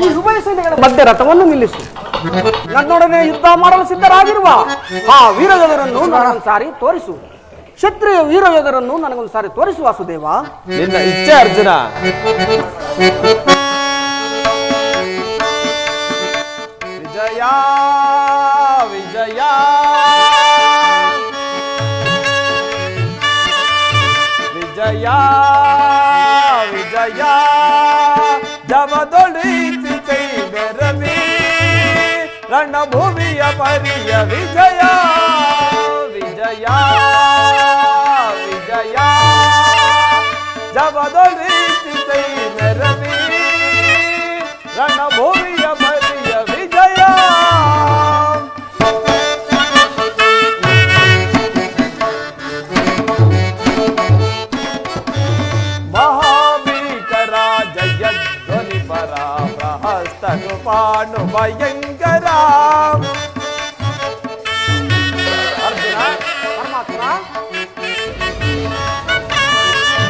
ಈ ಉಭಯ ಸೇನೆಗಳ ಮಧ್ಯೆ ರಥವನ್ನು ನಿಲ್ಲಿಸು. ನನ್ನೊಡನೆ ಯುದ್ಧ ಮಾಡಲು ಸಿದ್ಧರಾಗಿರುವ ಆ ವೀರಯೋಧರನ್ನು ನನಗೊಂದು ಸಾರಿ ತೋರಿಸು. ಕ್ಷತ್ರಿಯ ವೀರಯೋಧರನ್ನು ನನಗೊಂದು ಸಾರಿ ತೋರಿಸು ವಾಸುದೇವ. ನಿನ್ನ ಇಚ್ಛೆ ಅರ್ಜುನ. ವಿಜಯ ವಿಜಯ ವಿಜಯ ವಿಜಯ ಜಮದೊಳಿಸಿ ಬೆರವಿ ರಣಭೂಮಿಯ ಪರಿಯ ವಿಜಯ ವಿಜಯ ವಿಜಯ ಜಮದೊಳಿಸಿ ಬೆರವಿ ರಣಭೂಮಿಯ ಪರಿಯ ವಿಜಯ. ಪಾಣು ಭಯಂಕರ ಅರ್ಜುನ ಪರಮಾತ್ಮ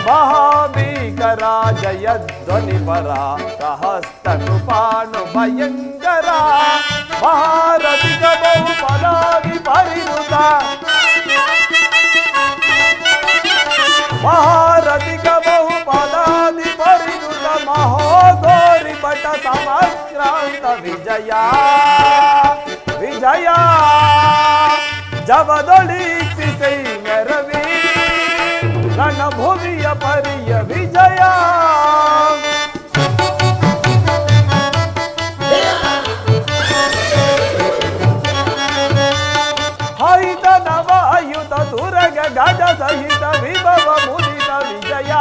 ಮಹಾಭೀಕರ ಜಯಧ್ವನಿ ಪರ ಸಹಸ್ತ ಕೃಪಾಣು ಭಯಂಕರ ಮಹಾರಥಿಕ ಬಹುಪದಾದಿ ಪರಿಣುತ ಮಹಾರಥಿಕ ಬಹುಪದಾದಿ ಪರಿಣುತ ಮಹೋದೋರಿ ಪಟ ಸಮಕ್ರಾಂತ ವಿಜಯ ವಿಜಯ ಜವದೊಳಿಸಿ ಮೆರವಿ ರಣಭೂಮಿಯ ಪರಿಯ ವಿಜಯ. ಹೈತ ನವಾಯುತ ತುರಗ ಗಜ ಸಹಿತ ವಿಭವ ಮುದಿತ ವಿಜಯ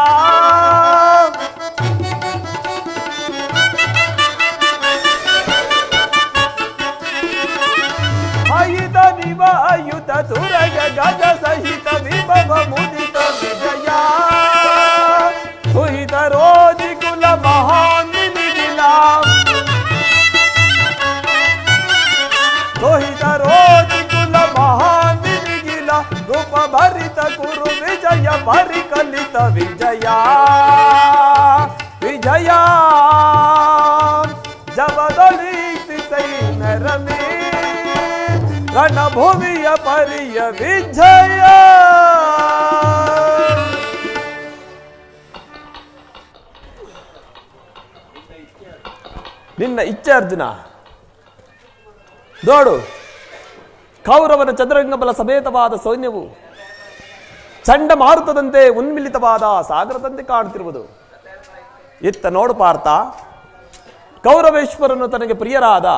ಹೈತ ನಿವಾಯುತ ತುರಗ ಗಜ ಸಹಿತ ವಿಭವ ಮುದಿತ ವಿಜಯ ಸುಹಿತ ರೋಧಿ ಕುಲ ಮಹಾನಿಲ ಸುಹಿತ ರೋಧಿ ಕುಲ ಮಹಾನಿಲ ರೂಪ ಭರಿತ ಕುರು ವಿಜಯ ಪರಿಕಲಿತ ವಿಜಯ ವಿಜಯ ಜವದೊಳಿಸಿ ನರಮಿ ರಣಭೂಮಿಯ ಪರಿಯ ವಿಜಯ. ನಿನ್ನ ಇಚ್ಛೆ ಅರ್ಜುನ. ನೋಡು, ಕೌರವನ ಚದುರಂಗ ಬಲ ಸಮೇತವಾದ ಸೈನ್ಯವು ಚಂಡಮಾರುತದಂತೆ ಉನ್ಮಿಲಿತವಾದ ಸಾಗರದಂತೆ ಕಾಣುತ್ತಿರುವುದು. ಇತ್ತ ನೋಡು ಪಾರ್ಥ, ಕೌರವೇಶ್ವರನು ತನಗೆ ಪ್ರಿಯರಾದ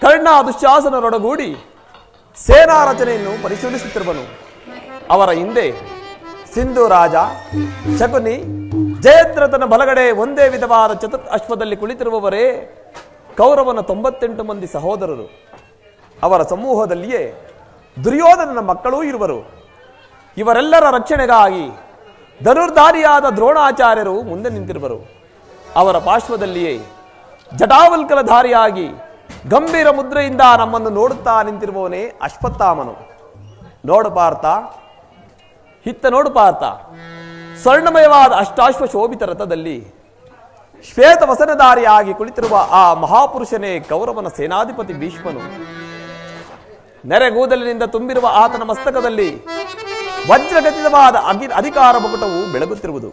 ಕರ್ಣ ದುಶ್ಯಾಸನರೊಡಗೂಡಿ ಸೇನಾ ರಚನೆಯನ್ನು ಪರಿಶೀಲಿಸುತ್ತಿರುವನು. ಅವರ ಹಿಂದೆ ಸಿಂಧು ರಾಜ ಶಕುನಿ ಜಯದ್ರಥನ ಬಲಗಡೆ ಒಂದೇ ವಿಧವಾದ ಚತುರ್ ಅಶ್ವದಲ್ಲಿ ಕುಳಿತಿರುವವರೇ ಕೌರವನ 98 ಮಂದಿ ಸಹೋದರರು. ಅವರ ಸಮೂಹದಲ್ಲಿಯೇ ದುರ್ಯೋಧನನ ಮಕ್ಕಳೂ ಇರುವರು. ಇವರೆಲ್ಲರ ರಕ್ಷಣೆಗಾಗಿ ಧನುರ್ಧಾರಿಯಾದ ದ್ರೋಣಾಚಾರ್ಯರು ಮುಂದೆ ನಿಂತಿರುವರು. ಅವರ ಪಾರ್ಶ್ವದಲ್ಲಿಯೇ ಜಟಾವಲ್ಕಲಧಾರಿಯಾಗಿ ಗಂಭೀರ ಮುದ್ರೆಯಿಂದ ನಮ್ಮನ್ನು ನೋಡುತ್ತಾ ನಿಂತಿರುವವನೇ ಅಶ್ವತ್ಥಾಮನು. ನೋಡು ಪಾರ್ಥ, ಹಿತ್ತ ನೋಡು ಪಾರ್ಥ, ಸ್ವರ್ಣಮಯವಾದ ಅಷ್ಟಾಶ್ವ ಶೋಭಿತ ರಥದಲ್ಲಿ ಶ್ವೇತ ವಸನಧಾರಿಯಾಗಿ ಕುಳಿತಿರುವ ಆ ಮಹಾಪುರುಷನೇ ಕೌರವನ ಸೇನಾಧಿಪತಿ ಭೀಷ್ಮನು. ನೆರೆಗೂದಲಿನಿಂದ ತುಂಬಿರುವ ಆತನ ಮಸ್ತಕದಲ್ಲಿ ವಜ್ರಗತಿತವಾದ ಅಧಿಕಾರ ಮುಕುಟವು ಬೆಳಗುತ್ತಿರುವುದು.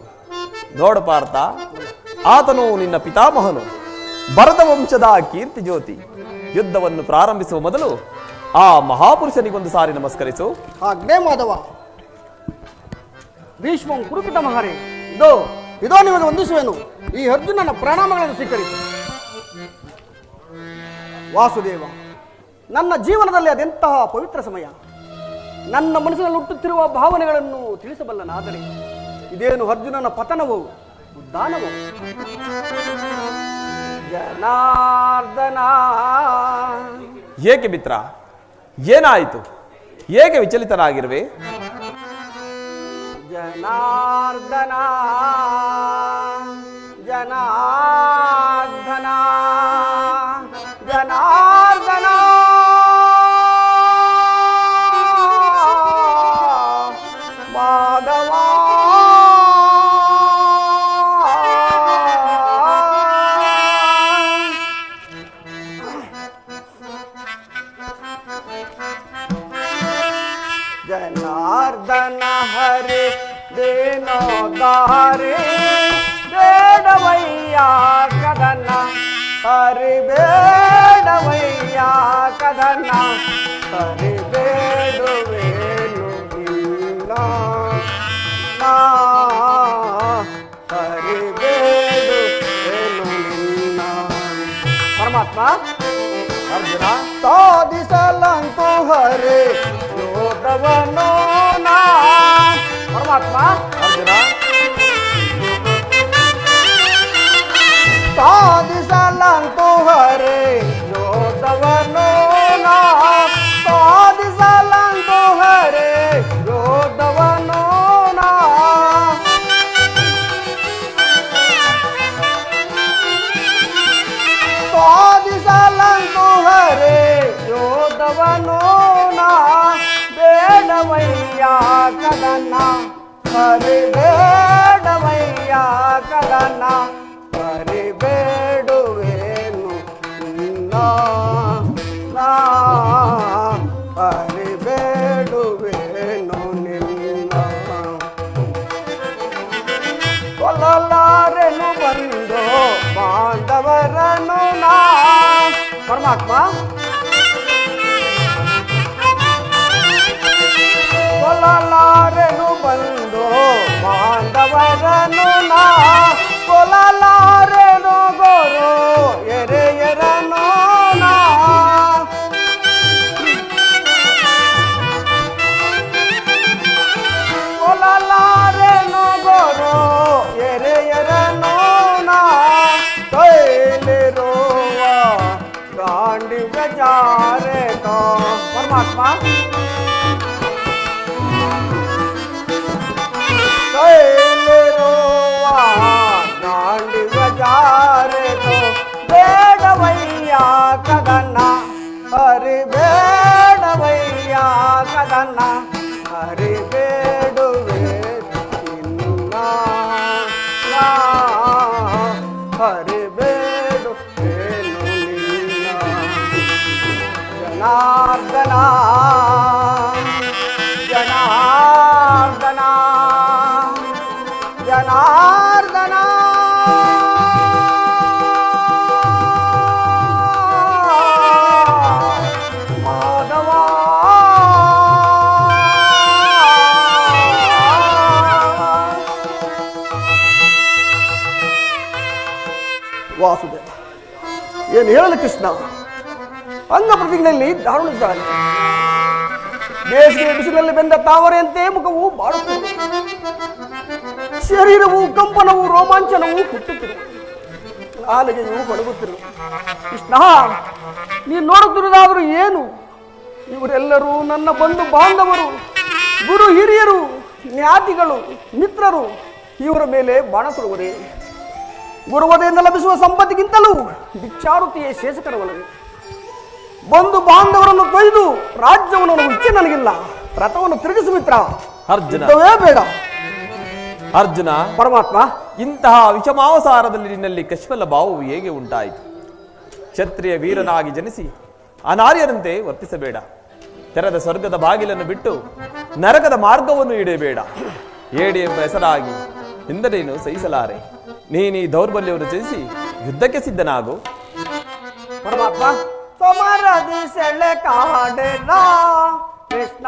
ನೋಡು ಪಾರ್ಥ, ಆತನು ನಿನ್ನ ಪಿತಾಮಹನು, ಭರತ ವಂಶದ ಕೀರ್ತಿ ಜ್ಯೋತಿ. ಯುದ್ಧವನ್ನು ಪ್ರಾರಂಭಿಸುವ ಮೊದಲು ಆ ಮಹಾಪುರುಷನಿಗೊಂದು ಸಾರಿ ನಮಸ್ಕರಿಸು. ಆಜ್ಞೆ ಮಾಧವ. ಭೀಷ್ಮ ಕುರುಪಿತ ಮಹಾರೇ, ಇದೋ ನಿಮಗೆ ವಂದಿಸುವೆನು. ಈ ಅರ್ಜುನನ ಪ್ರಣಾಮಗಳನ್ನು ಸ್ವೀಕರಿಸಿ. ವಾಸುದೇವ, ನನ್ನ ಜೀವನದಲ್ಲಿ ಅದೆಂತಹ ಪವಿತ್ರ ಸಮಯ. ನನ್ನ ಮನಸ್ಸಿನಲ್ಲಿ ಹುಟ್ಟುತ್ತಿರುವ ಭಾವನೆಗಳನ್ನು ತಿಳಿಸಬಲ್ಲನಾದರೆ ಇದೇನು ಅರ್ಜುನನ ಪತನವೋ ಉದ್ದಾನವೋ? ಜನಾರ್ದನ. ಏಕೆ ಮಿತ್ರ, ಏನಾಯಿತು? ಏಕೆ ವಿಚಲಿತನಾಗಿರುವೆ? ಜನಾರ್ದನ ಜನಾರ್ದನ ಜನಾರ್ದನ ಮಾಧವ. ಜನಾರ್ದನ ಹರಿ ದೇನೋದಾರಿ ಬೇಡವಯ್ಯ ಕದನ ಹರಿ ಬೇಡವಯ್ಯ ಕದನ ಹರಿ ಬೇಡುವೇನು ಇಲ್ಲ ಹರಿ ಬೇಡುವೇನು ನಿನ್ನ ಪರಮಾತ್ಮ ಅರ್ಜುನ ಸಾಧಿಸಲಂತೂ ಹರಿ ಯೋಧವನೋ ನಾ ಪರಮಾತ್ಮ ಅರ್ಜುನ ಸಾಧಿಸಲಂತೂ ಹರಿ ಯೋಧವನೋ ನಾ ಸಾಧಿಸಲಂತೂ ಹರಿ ಯೋಧವನೋ ನಾ ಸಾಧಿಸಲಂತೂ ಹರಿ ಯೋಧವನೋ ನಾ ಬೇಡವಯ್ಯ ಕದನ ಹರಿ ಬೇಡವಯ್ಯ ಕದನ ಹರಿ ಬೇಡುವೇನು ನಾ ಹರಿ ಬೇಡುವೇನು ನಿನ್ನ ಕೊಲ್ಲಲಾರೆನು ಬಂದು ಬಾಂಧವರನು ನಾ ಪರಮಾತ್ಮ ಕೊಲ್ಲಲಾರೆನು ಬಂದು ಬಾಂಧವರನು ನಾ ಕೊಲ್ಲಲಾರೆನು ಗೋರು ಎರೆಯರನು ನಾ ಕೊಲ್ಲಲಾರೆನು ಗೋರು ಎರೆಯರನು ನಾ ಕೈಲಿರುವ ಗಾಂಡಿವ ಜಾರೆತ ಪರಮಾತ್ಮ ಕೈಲಿರುವ ಗಾಂಡಿವ ಜಾರೆತ ಬೇಡವಯ್ಯ ಕದನ ಹರಿ ಬೇಡವಯ್ಯ ಕದನ ಹರಿ ಬೇಡುವೆ ನಿನ್ನ ಹರಿ ಬೇಡುವೇನು ನಿನ್ನ ಜನಾರ್ದನ ಜನಾರ್ದನ ಜನಾರ್ದನ ಮಾಧವ ವಾಸುದೇವ ಏನು ಹೇಳಲು ಕೃಷ್ಣ ಅಂಗ ಪ್ರತಿಜ್ಞೆಯಲ್ಲಿ ದಾರುಣಿದ್ದಾನೆ ಬೇಸಿಗೆ ಬಿಸಿಲಲ್ಲಿ ಬೆಂದ ತಾವರೆಯಂತೆ ಮುಖವು ಬಾಳುತ್ತಿದೆ ಶರೀರವು ಕಂಪನವು ರೋಮಾಂಚನವು ಹುಟ್ಟುತ್ತಿರುವುದು ನಾಲಿಗೆಯು ಬಡಗುತ್ತಿರುವುದು ಕೃಷ್ಣ ನೀನು ನೋಡುತ್ತಿರುವುದಾದರೂ ಏನು ಇವರೆಲ್ಲರೂ ನನ್ನ ಬಂಧು ಬಾಂಧವರು ಗುರು ಹಿರಿಯರು ಜ್ಞಾತಿಗಳು ಮಿತ್ರರು ಇವರ ಮೇಲೆ ಬಾಣ ಸುಡುವುದೇ ಗುರುವದೆಯಿಂದ ಲಭಿಸುವ ಸಂಪತ್ತಿಗಿಂತಲೂ ಭಿಕ್ಷಾರುತಿಯೇ ಶೇಷಕರವಲ್ಲವೇ ಬಂಧು ಬಾಂಧವರನ್ನು ಕೊಯ್ದು ರಾಜ್ಯವನ್ನು ಇಚ್ಛೆ ನನಗಿಲ್ಲ ರಥವನ್ನು ತಿರುಗಿಸು ಮಿತ್ರ ಅರ್ಜುನ ಬೇಡ ಅರ್ಜುನ ಪರಮಾತ್ಮ ಇಂತಹ ವಿಷಮಾವಸಾರದಲ್ಲಿ ನಿನ್ನಲ್ಲಿ ಕಶ್ಮಲ ಭಾವವು ಹೇಗೆ ಉಂಟಾಯಿತು ಕ್ಷತ್ರಿಯ ವೀರನಾಗಿ ಜನಿಸಿ ಅನಾರ್ಯರಂತೆ ವರ್ತಿಸಬೇಡ ತೆರೆದ ಸ್ವರ್ಗದ ಬಾಗಿಲನ್ನು ಬಿಟ್ಟು ನರಕದ ಮಾರ್ಗವನ್ನು ಹಿಡಿಯಬೇಡ ಏಡಿ ಎಂಬ ಹೆಸರಾಗಿ ಹಿಂದನೇನು ಸಹಿಸಲಾರೆ ನೀನೀ ದೌರ್ಬಲ್ಯವನ್ನು ತ್ಯಜಿಸಿ ಯುದ್ಧಕ್ಕೆ ಸಿದ್ಧನಾಗು ಪರಮಾತ್ಮ ಸಮರದಿ ಸೆಳೆ ಕಾಡೆನ ಕೃಷ್ಣ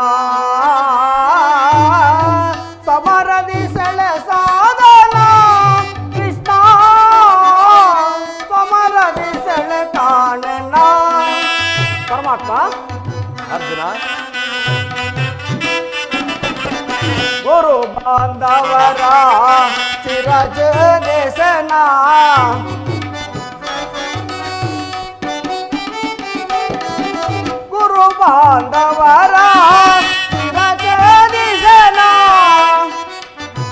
ಸಮರದಿ ಸೆಳೆ ಸಾಧನ ಕೃಷ್ಣ ಸಮರದಿ ಸೆಳೆ ಕಾಡೆನ ಪರಮಾತ್ಮ ಅರ್ಜುನ ಗುರು ಬಾಂಧವರ ಚಿರಜ ದೇಶನ ಗುರು ಬಾಂಧವರ ಚಿರಜ ದೇಶನ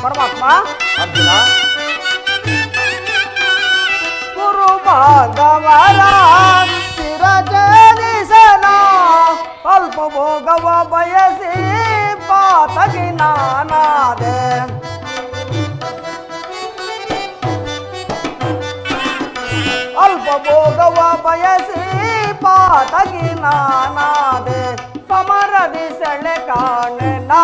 ಪರಮಾತ್ಮ ಅರ್ಜುನ ಗುರು ಬಾಂಧವರ ಚಿರಜ ದೇಶನ ಅಲ್ಪ ಭೋಗವ ಬಯಸಿ ಪಾತಗಿ ನಾನಾದೆ ಅಲ್ಪ ಭೋಗವ ಬಯಸಿ ಪಾತಗಿ ನಾನಾದೆ ಸಮರದಿ ಸೆಳೆ ಕಾಣೆ ನಾ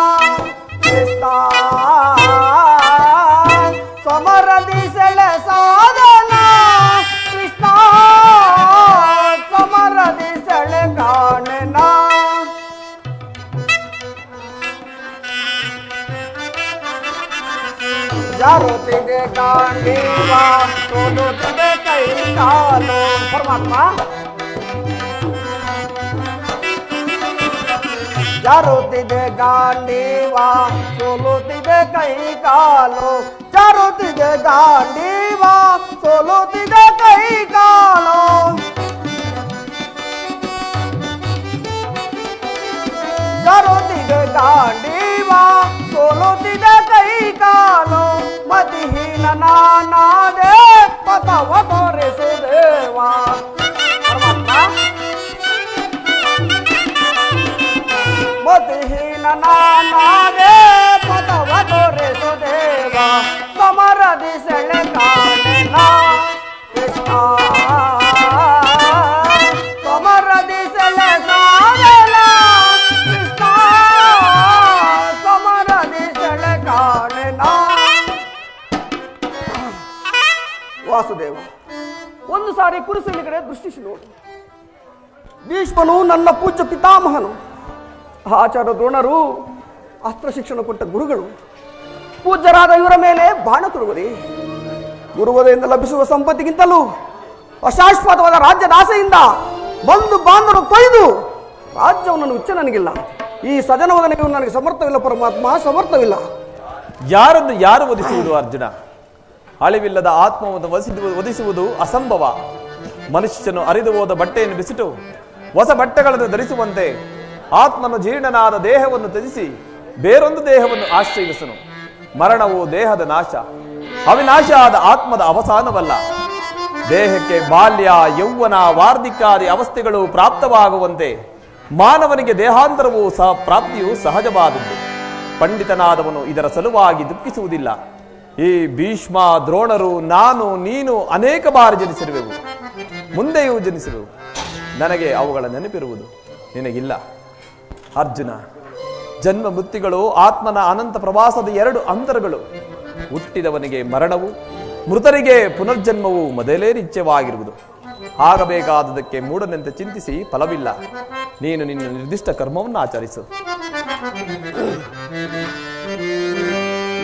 ಜಾರುತ್ತಿದೆ ಗಾಂಡೀವ ಸೋಲುತ್ತಿದೆ ಕೈ ಕಾಲು. ಪರಮಾತ್ಮ ಜಾರುತ್ತಿದೆ ಗಾಂಡೀವ ಸೋಲುತ್ತಿದೆ ಕೈ ಕಾಲು. ಜಾರುತ್ತಿದೆ ಗಾಂಡೀವ ಸೋಲುತ್ತಿದೆ ಕೈ ಕಾಲು. ಜಾರುತ್ತಿದೆ ಗಾಂಡೀವ ಸೋಲುತ್ತಿದೆ ಕೈ ಕಾಲು. ಮತಿಹೀನ ನಾನಾದೆ ಪಥವ ತೋರಿಸು ದೇವ. ಮತಿಹೀನ ನಾನಾದೆ ಪಥವ ತೋರಿಸು ದೇವ. ಸಮರದಿ ಸೆಳೆ ಕಾಣೆನ ಕೃಷ್ಣ. ಸಮರದಿ ಸೆಳೆ ಸಾವೆಲ ಕೃಷ್ಣ. ಸಮರದಿ ಸೆಳೆ ಕಾಣೆನ. ವಾಸುದೇವ, ಒಂದು ಸಾರಿ ಕುರುಸಲಿ ಕಡೆ ದೃಷ್ಟಿಸಿ ನೋಡು. ಭೀಷ್ಮನು ನನ್ನ ಪೂಜ್ಯ ಪಿತಾಮಹನು. ಆಚಾರ್ಯ ದ್ರೋಣರು ಅಸ್ತ್ರ ಶಿಕ್ಷಣ ಕೊಟ್ಟ ಗುರುಗಳು. ಪೂಜ್ಯರಾದ ಇವರ ಮೇಲೆ ಬಾಣ ತುರುಗುದೆ. ಗುರುವದೆಯಿಂದ ಲಭಿಸುವ ಸಂಪತ್ತಿಗಿಂತಲೂ ಅಶಾಶ್ವತವಾದ ರಾಜ್ಯದ ಆಸೆಯಿಂದ ಬಂದು ಬಾಂಧವರು ತೊಯ್ದು ರಾಜ್ಯವನ್ನು ಉಚ್ಚ ನನಗಿಲ್ಲ. ಈ ಸಜನವದನೆಯು ನನಗೆ ಸಮರ್ಥವಿಲ್ಲ ಪರಮಾತ್ಮ, ಸಮರ್ಥವಿಲ್ಲ. ಯಾರನ್ನು ಯಾರು ವಧಿಸುವುದು ಅರ್ಜುನ? ಅಳಿವಿಲ್ಲದ ಆತ್ಮವನ್ನು ವಧಿಸುವುದು ಅಸಂಭವ. ಮನುಷ್ಯನು ಅರಿದು ಹೋದ ಬಟ್ಟೆಯನ್ನು ಬಿಸಿಟು ಹೊಸ ಬಟ್ಟೆಗಳನ್ನು ಧರಿಸುವಂತೆ ಆತ್ಮನು ಜೀರ್ಣನಾದ ದೇಹವನ್ನು ತ್ಯಜಿಸಿ ಬೇರೊಂದು ದೇಹವನ್ನು ಆಶ್ರಯಿಸನು. ಮರಣವು ದೇಹದ ನಾಶ, ಅವಿನಾಶ ಆದ ಆತ್ಮದ ಅವಸಾನವಲ್ಲ. ದೇಹಕ್ಕೆ ಬಾಲ್ಯ, ಯೌವನ, ವಾರ್ಧಿಕಾದಿ ಅವಸ್ಥೆಗಳು ಪ್ರಾಪ್ತವಾಗುವಂತೆ ಮಾನವನಿಗೆ ದೇಹಾಂತರವು ಪ್ರಾಪ್ತಿಯು ಸಹಜವಾದದ್ದು. ಪಂಡಿತನಾದವನು ಇದರ ಸಲುವಾಗಿ ದುಃಖಿಸುವುದಿಲ್ಲ. ಈ ಭೀಷ್ಮ, ದ್ರೋಣರು, ನಾನು, ನೀನು ಅನೇಕ ಬಾರಿ ಜನಿಸಿರುವೆವು, ಮುಂದೆಯೂ ಜನಿಸಿರುವೆವು. ನನಗೆ ಅವುಗಳ ನೆನಪಿರುವುದು, ನಿನಗಿಲ್ಲ. ಅರ್ಜುನ, ಜನ್ಮ ಮೃತ್ಯುಗಳು ಆತ್ಮನ ಅನಂತ ಪ್ರವಾಸದ ಎರಡು ಅಂತರಗಳು. ಹುಟ್ಟಿದವನಿಗೆ ಮರಣವು, ಮೃತರಿಗೆ ಪುನರ್ಜನ್ಮವು ಮೊದಲೇ ನಿತ್ಯವಾಗಿರುವುದು. ಆಗಬೇಕಾದದಕ್ಕೆ ಮೂಢನೆಂತೆ ಚಿಂತಿಸಿ ಫಲವಿಲ್ಲ. ನೀನು ನಿನ್ನ ನಿರ್ದಿಷ್ಟ ಕರ್ಮವನ್ನು ಆಚರಿಸು.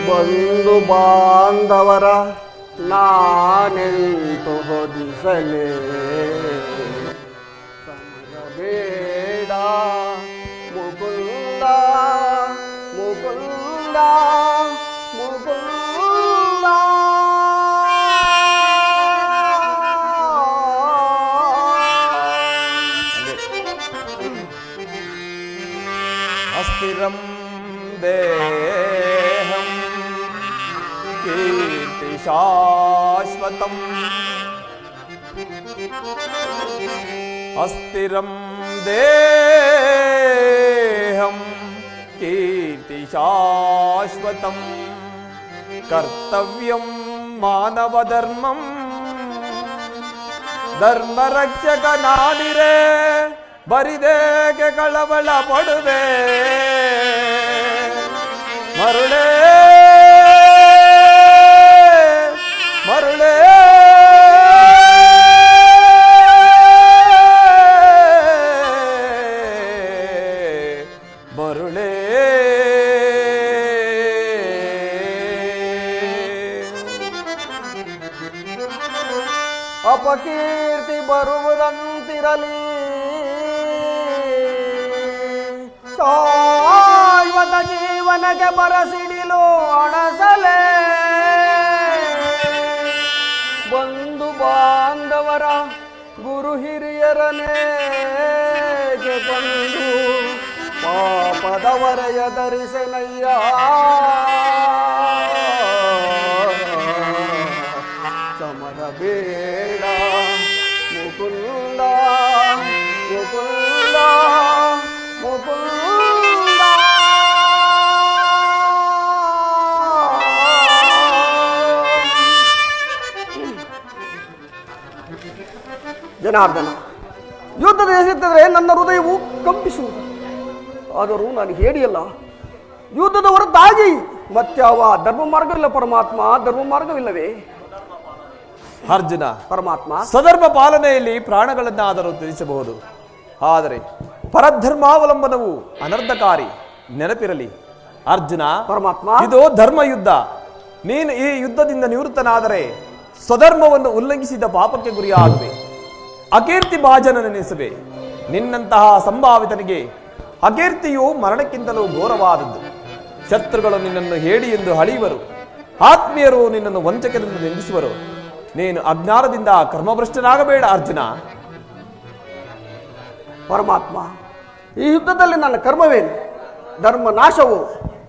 ಬಂಧು ಬಾಂಧವರ ನಾನೆಂತು ಹೊದಿಸಲೇ ಬೇಡ ಮುಕುಂದ ಮುಕುಂದ ಮುಕುಂದ. ಅಸ್ಥಿರಂ ದೇಹಂ ಕೀರ್ತಿ ಶಾಶ್ವತಂ. ಅಸ್ಥಿರಂ ದೇಹಂ ಕೀರ್ತಿ ಶಾಶ್ವತಂ. ಕರ್ತವ್ಯಂ ಮಾನವ ಧರ್ಮಂ. ಧರ್ಮ ರಕ್ಷಕ ನಾಡಿರೆ ಬರಿದೇಗೆ ಕಳವಳ ಪಡುವೆ. ಮರುಳೇ ಮರುಳೇ ಮರುಳೇ. ಅಪಕೀರ್ತಿ ಬರುವುದಂತಿರಲಿ, ಶಾಶ್ವತ ಜೀವನಕ್ಕೆ ಬರಸಿಡಿಲು ಅಣಸಲೇ. ಬಂಧು ಬಾಂಧವರ ಗುರು ಹಿರಿಯರನೇಗೆ ಬಂದು ಪಾಪದವರೆಯ ಧರಿಸನಯ್ಯ. ಸಮರ ಬೇಡ ಮುಕುಂದ ಮುಕುಂದ ಮುಕುಂದ. ಜನಾರ್ದನ, ಯುದ್ಧದ ಎಸೆತ್ತಿದ್ರೆ ನನ್ನ ಹೃದಯವು ಕಂಪಿಸುವುದು. ಆದರೂ ನಾನು ಹೇಳಿಯಲ್ಲ, ಯುದ್ಧದ ಹೊರತಾಗಿ ಮತ್ಯಾವ ಧರ್ಮ ಮಾರ್ಗವಿಲ್ಲ ಪರಮಾತ್ಮ, ಧರ್ಮ ಮಾರ್ಗವಿಲ್ಲವೇ? ಅರ್ಜುನ, ಪರಮಾತ್ಮ, ಸ್ವಧರ್ಮ ಪಾಲನೆಯಲ್ಲಿ ಪ್ರಾಣಗಳನ್ನಾದರೂ ತ್ಯಜಿಸಬಹುದು, ಆದರೆ ಪರಧರ್ಮಾವಲಂಬನವು ಅನರ್ಥಕಾರಿ. ನೆನಪಿರಲಿ ಅರ್ಜುನ, ಪರಮಾತ್ಮ, ಇದು ಧರ್ಮ ಯುದ್ಧ. ನೀನು ಈ ಯುದ್ಧದಿಂದ ನಿವೃತ್ತನಾದರೆ ಸ್ವಧರ್ಮವನ್ನು ಉಲ್ಲಂಘಿಸಿದ ಪಾಪಕ್ಕೆ ಗುರಿಯಾಗುವೆ, ಅಕೀರ್ತಿ ಭಾಜನನೆನಿಸುವೆ. ನಿನ್ನಂತಹ ಸಂಭಾವಿತನಿಗೆ ಅಕೀರ್ತಿಯು ಮರಣಕ್ಕಿಂತಲೂ ಘೋರವಾದದ್ದು. ಶತ್ರುಗಳು ನಿನ್ನನ್ನು ಹೇಡಿ ಎಂದು ಹಳೆಯುವರು, ಆತ್ಮೀಯರು ನಿನ್ನನ್ನು ವಂಚಕರೆಂದು ನಿಂದಿಸುವರು. ನೀನು ಅಜ್ಞಾನದಿಂದ ಕರ್ಮಭ್ರಷ್ಟನಾಗಬೇಡ ಅರ್ಜುನ. ಪರಮಾತ್ಮ, ಈ ಯುದ್ಧದಲ್ಲಿ ನನ್ನ ಕರ್ಮವೇನು? ಧರ್ಮ ನಾಶವೋ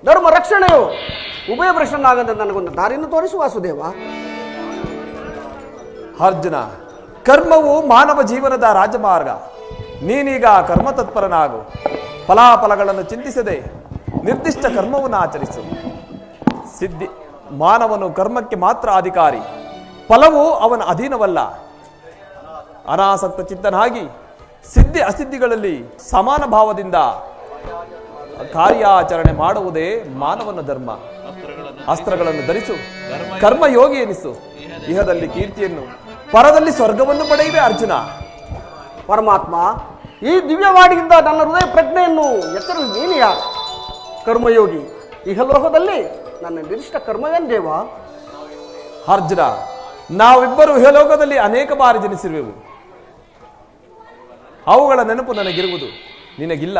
ಧರ್ಮ ರಕ್ಷಣೆಯೋ? ಉಭಯ ಭ್ರಷ್ಟನಾಗದ ನನಗೊಂದು ದಾರಿಯನ್ನು ತೋರಿಸು ವಾಸುದೇವ. ಅರ್ಜುನ, ಕರ್ಮವು ಮಾನವ ಜೀವನದ ರಾಜಮಾರ್ಗ. ನೀನೀಗ ಕರ್ಮತತ್ಪರನಾಗು. ಫಲಾಫಲಗಳನ್ನು ಚಿಂತಿಸದೆ ನಿರ್ದಿಷ್ಟ ಕರ್ಮವನ್ನು ಆಚರಿಸು. ಮಾನವನು ಕರ್ಮಕ್ಕೆ ಮಾತ್ರ ಅಧಿಕಾರಿ, ಫಲವು ಅವನ ಅಧೀನವಲ್ಲ. ಅನಾಸಕ್ತ ಚಿತ್ತನಾಗಿ ಸಿದ್ಧಿ ಅಸಿದ್ಧಿಗಳಲ್ಲಿ ಸಮಾನ ಭಾವದಿಂದ ಕಾರ್ಯಾಚರಣೆ ಮಾಡುವುದೇ ಮಾನವನ ಧರ್ಮ. ಅಸ್ತ್ರಗಳನ್ನು ಧರಿಸು, ಕರ್ಮಯೋಗಿ ಎನಿಸು. ಇಹದಲ್ಲಿ ಕೀರ್ತಿಯನ್ನು, ಪರದಲ್ಲಿ ಸ್ವರ್ಗವನ್ನು ಪಡೆಯುವೆ ಅರ್ಜುನ. ಪರಮಾತ್ಮ, ಈ ದಿವ್ಯವಾಡಿಯಿಂದ ನನ್ನ ಹೃದಯ ಪ್ರಜ್ಞೆಯನ್ನು ಎಚ್ಚರಿಸಿ ನೀನು ಯಾರು? ಕರ್ಮಯೋಗಿ, ಇಹಲೋಕದಲ್ಲಿ ನನ್ನ ನಿರ್ದಿಷ್ಟ ಕರ್ಮವೇನು ದೇವ? ಅರ್ಜುನ, ನಾವಿಬ್ಬರು ಇಹಲೋಕದಲ್ಲಿ ಅನೇಕ ಬಾರಿ ಜನಿಸಿರುವೆವು. ಅವುಗಳ ನೆನಪು ನನಗಿರುವುದು, ನಿನಗಿಲ್ಲ.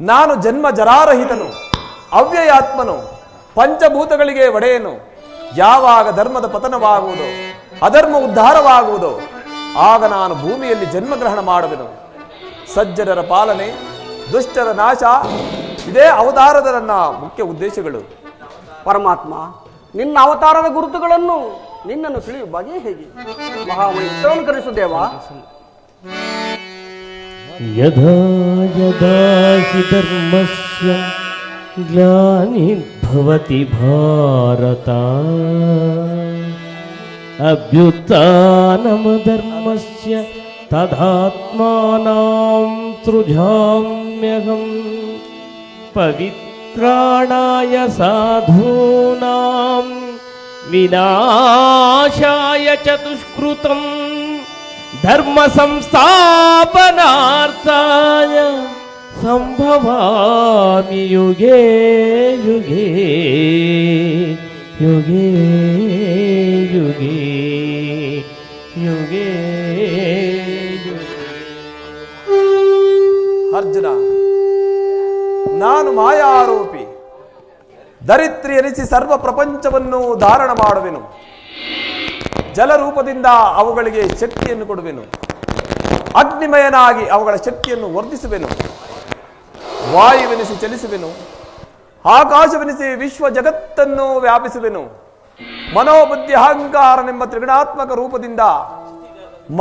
ನಾನು ಜನ್ಮ ಜರಾರಹಿತನು, ಅವ್ಯಯಾತ್ಮನು, ಪಂಚಭೂತಗಳಿಗೆ ಒಡೆಯನು. ಯಾವಾಗ ಧರ್ಮದ ಪತನವಾಗುವುದೋ, ಅಧರ್ಮ ಉದ್ಧಾರವಾಗುವುದೋ, ಆಗ ನಾನು ಭೂಮಿಯಲ್ಲಿ ಜನ್ಮಗ್ರಹಣ ಮಾಡುವೆನು. ಸಜ್ಜನರ ಪಾಲನೆ, ದುಷ್ಟರ ನಾಶ, ಇದೇ ಅವತಾರದ ನನ್ನ ಮುಖ್ಯ ಉದ್ದೇಶಗಳು. ಪರಮಾತ್ಮ, ನಿನ್ನ ಅವತಾರದ ಗುರುತುಗಳನ್ನು ನಿನ್ನನ್ನು ತಿಳಿಯುವ ಬಗೆ ಹೇಗೆ? ಮಹಾಮಹಿಮವನ್ನು ಕರೆಸು ದೇವ. ಯದಾ ಯದಾ ಹಿ ಧರ್ಮಸ್ಯ ಗ್ಲಾನಿರ್ಭವತಿ ಭಾರತ ಅಭ್ಯುತ್ಥಾನಮಧರ್ಮಸ್ಯ ತದಾತ್ಮಾನಾಂ ಸೃಜಾಮ್ಯಹಂ ಪವಿತ್ರಾಣಾಯ ಸಾಧೂನಾಂ ವಿನಾಶಾಯ ಚ ದುಷ್ಕೃತಂ ಧರ್ಮ ಸಂಸ್ಥಾಪನಾರ್ಥಾಯ ಸಂಭವಾಮಿ ಯುಗೇ ಯುಗೇ ಯುಗೇ ಯುಗೇ ಯುಗೇ ಯುಗೇ. ಅರ್ಜುನ, ನಾನು ಮಾಯಾರೂಪಿ, ದರಿದ್ರಿ ಎನಿಸಿ ಸರ್ವ ಪ್ರಪಂಚವನ್ನು ಧಾರಣ ಮಾಡುವೆನು. ಜಲರೂಪದಿಂದ ಅವುಗಳಿಗೆ ಶಕ್ತಿಯನ್ನು ಕೊಡುವೆನು. ಅಗ್ನಿಮಯನಾಗಿ ಅವುಗಳ ಶಕ್ತಿಯನ್ನು ವರ್ಧಿಸುವೆನು. ವಾಯುವೆನಿಸಿ ಚಲಿಸುವೆನು. ಆಕಾಶವೆನಿಸಿ ವಿಶ್ವ ಜಗತ್ತನ್ನು ವ್ಯಾಪಿಸುವೆನು. ಮನೋಬುದ್ಧಿ ಅಹಂಕಾರನೆಂಬ ತ್ರಿಗುಣಾತ್ಮಕ ರೂಪದಿಂದ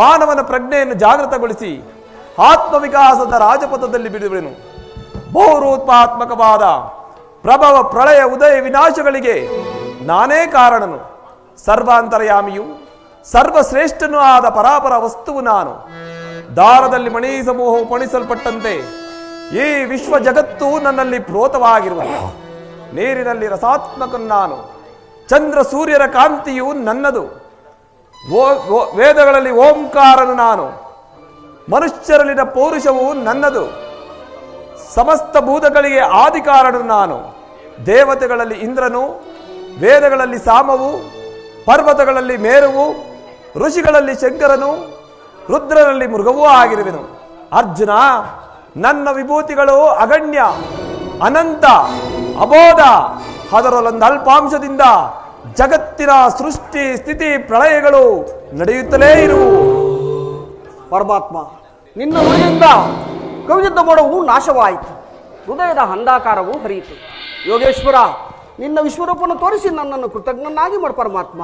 ಮಾನವನ ಪ್ರಜ್ಞೆಯನ್ನು ಜಾಗೃತಗೊಳಿಸಿ ಆತ್ಮವಿಕಾಸದ ರಾಜಪಥದಲ್ಲಿ ಬಿಡುವೆನು. ಬಹುರೂಪಾತ್ಮಕವಾದ ಪ್ರಭವ ಪ್ರಳಯ ಉದಯ ವಿನಾಶಗಳಿಗೆ ನಾನೇ ಕಾರಣನು. ಸರ್ವಾಂತರ್ಯಾಮಿಯು ಸರ್ವಶ್ರೇಷ್ಠನೂ ಆದ ಪರಾಪರ ವಸ್ತುವು ನಾನು. ದಾರದಲ್ಲಿ ಮಣಿ ಸಮೂಹವು ಪಣಿಸಲ್ಪಟ್ಟಂತೆ ಈ ವಿಶ್ವ ಜಗತ್ತು ನನ್ನಲ್ಲಿ ಪ್ರೋತವಾಗಿರುವುದು. ನೀರಿನಲ್ಲಿ ರಸಾತ್ಮಕನು ನಾನು. ಚಂದ್ರ ಸೂರ್ಯರ ಕಾಂತಿಯು ನನ್ನದು. ವೇದಗಳಲ್ಲಿ ಓಂಕಾರನು ನಾನು. ಮನುಷ್ಯರಲ್ಲಿನ ಪೌರುಷವು ನನ್ನದು. ಸಮಸ್ತ ಭೂತಗಳಿಗೆ ಆದಿಕಾರಣನು ನಾನು. ದೇವತೆಗಳಲ್ಲಿ ಇಂದ್ರನು, ವೇದಗಳಲ್ಲಿ ಸಾಮವು, ಪರ್ವತಗಳಲ್ಲಿ ಮೇರುವು, ಋಷಿಗಳಲ್ಲಿ ಶಂಕರನು, ರುದ್ರನಲ್ಲಿ ಮೃಗವೂ ಆಗಿರುವೆನು. ಅರ್ಜುನ, ನನ್ನ ವಿಭೂತಿಗಳು ಅಗಣ್ಯ, ಅನಂತ, ಅಬೋಧ. ಅದರಲ್ಲೊಂದು ಅಲ್ಪಾಂಶದಿಂದ ಜಗತ್ತಿನ ಸೃಷ್ಟಿ ಸ್ಥಿತಿ ಪ್ರಳಯಗಳು ನಡೆಯುತ್ತಲೇ ಇರುವು. ಪರಮಾತ್ಮ, ನಿನ್ನ ನುಡಿಯಿಂದ ಕವಿಯುದ್ಧ ಮೋಡವು ನಾಶವಾಯಿತು, ಹೃದಯದ ಅಂಧಾಕಾರವು ಹರಿಯಿತು. ಯೋಗೇಶ್ವರ, ನಿನ್ನ ವಿಶ್ವರೂಪವನ್ನು ತೋರಿಸಿ ನನ್ನನ್ನು ಕೃತಜ್ಞನಾಗಿ ಮಾಡು ಪರಮಾತ್ಮ.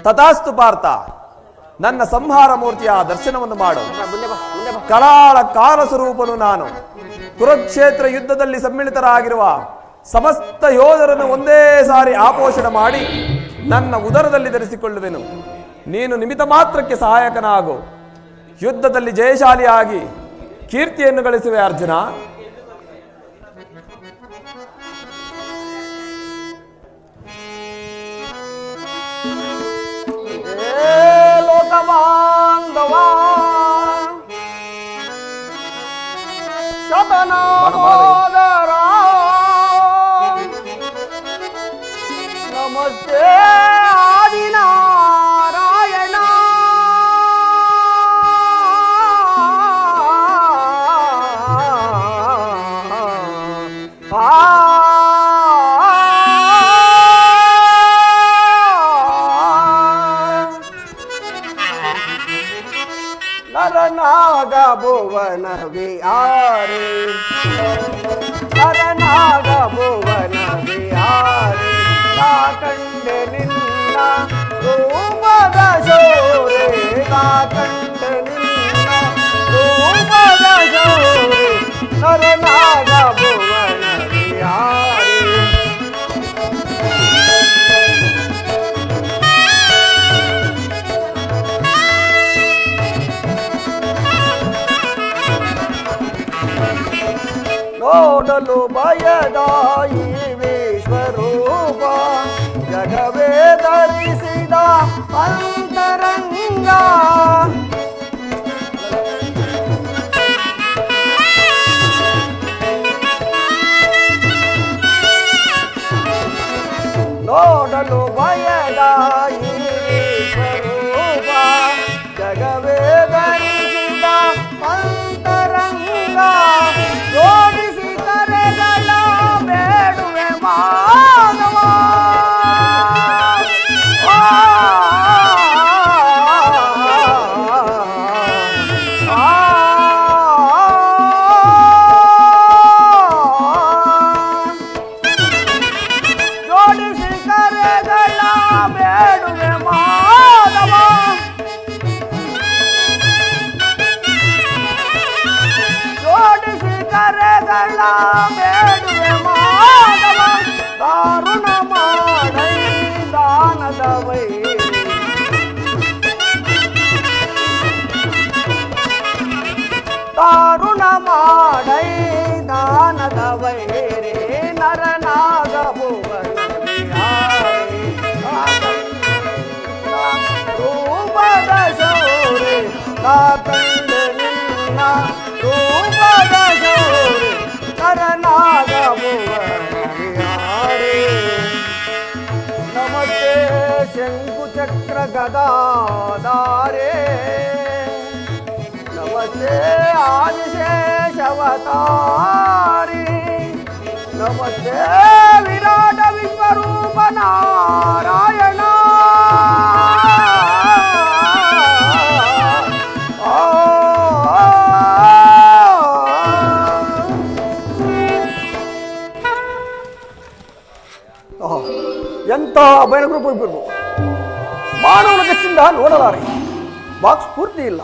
ತಥಾಸ್ತು ಪಾರ್ಥ, ನನ್ನ ಸಂಹಾರ ಮೂರ್ತಿಯ ದರ್ಶನವನ್ನು ಮಾಡು. ಮುಂದೆ ಬಾ, ಮುಂದೆ ಬಾ. ಕರಾಳ ಕಾಲ ಸ್ವರೂಪನು ನಾನು. ಕುರುಕ್ಷೇತ್ರ ಯುದ್ಧದಲ್ಲಿ ಸಮ್ಮಿಳಿತರಾಗಿರುವ ಸಮಸ್ತ ಯೋಧರನ್ನು ಒಂದೇ ಸಾರಿ ಆಪೋಷಣ ಮಾಡಿ ನನ್ನ ಉದರದಲ್ಲಿ ಧರಿಸಿಕೊಳ್ಳುವೆನು. ನೀನು ನಿಮಿತ್ತ ಮಾತ್ರಕ್ಕೆ ಸಹಾಯಕನಾಗು. ಯುದ್ಧದಲ್ಲಿ ಜಯಶಾಲಿಯಾಗಿ ಕೀರ್ತಿಯನ್ನು ಗಳಿಸುವೆ ಅರ್ಜುನ. ಲೋಕಬಾಂಧವ ಶತನಾಮೋದರ ನರನಾಗ ಭುವನ ವಿಹಾರಿ ನರನಾಗ ಭುವನ ವಿಹಾರಿ ನಾ ಕಂಡೆ ನಿನ್ನ ರೂಪದ ಶೌರ್ಯ ನಾ ಕಂಡೆ ನಿನ್ನ ರೂಪದ ಶೌರ್ಯ ನರನಾಗ ಭುವನ ವಿಹಾರಿ ನೋಡಲು ಭಯದಾಯಿ ವಿಶ್ವರೂಪ ಜಗವೇ ಧರಿಸಿದ ಅಂತರಂಗ ನೋಡಲು ಭಯದಾಯಿ ವಿಶ್ವರೂಪ ಜಗವೇ ಧರಿಸಿದ ಅಂತರಂಗ ಜೋಡಿಸಿ ಕರೆಗಳ ಬೇಡುವೆ ಮಾನವ ಜೋಡಿಸಿ ಕರೆಗಳ ಬೇಡುವೆ ಮಾನವ ಜೋಡಿಸಿ ಕರೆಗಳ ಬೇಡುವೆ ಮಾನವ ದಾರುಣ ಮಾಡೈ ದಾನದ ವೈರಿ ದಾರುಣ ಮಾಡೈ ದಾನದ ವೈರಿ ನರನಾಗ ಭುವನ ವಿಹಾರಿ ರೂಪದ ಶೌರ್ಯ ನಾ ಕಂಡೆ ನಿನ್ನ ರೂಪದ ಶೌರ್ಯ ನರನಾಗ ಭುವನ ವಿಹಾರಿ ನಮಸ್ತೆ ಶಂಕುಚಕ್ರ ಗದಾಧಾರೆ ನಮಸ್ತೆ ಆದಿಶೇಷವತಾರಿ ನಮಸ್ತೆ ವಿರಾಟ ವಿಶ್ವರೂಪ ನಾರಾಯಣ ಎಂಥ ಭಯಂಕರ ಇರ್ಬೋದು ಮಾನವನ ಕಚ್ಚಿಂದ ನೋಡಲಾರೆ ವಾಕ್ ಸ್ಫೂರ್ತಿ ಇಲ್ಲ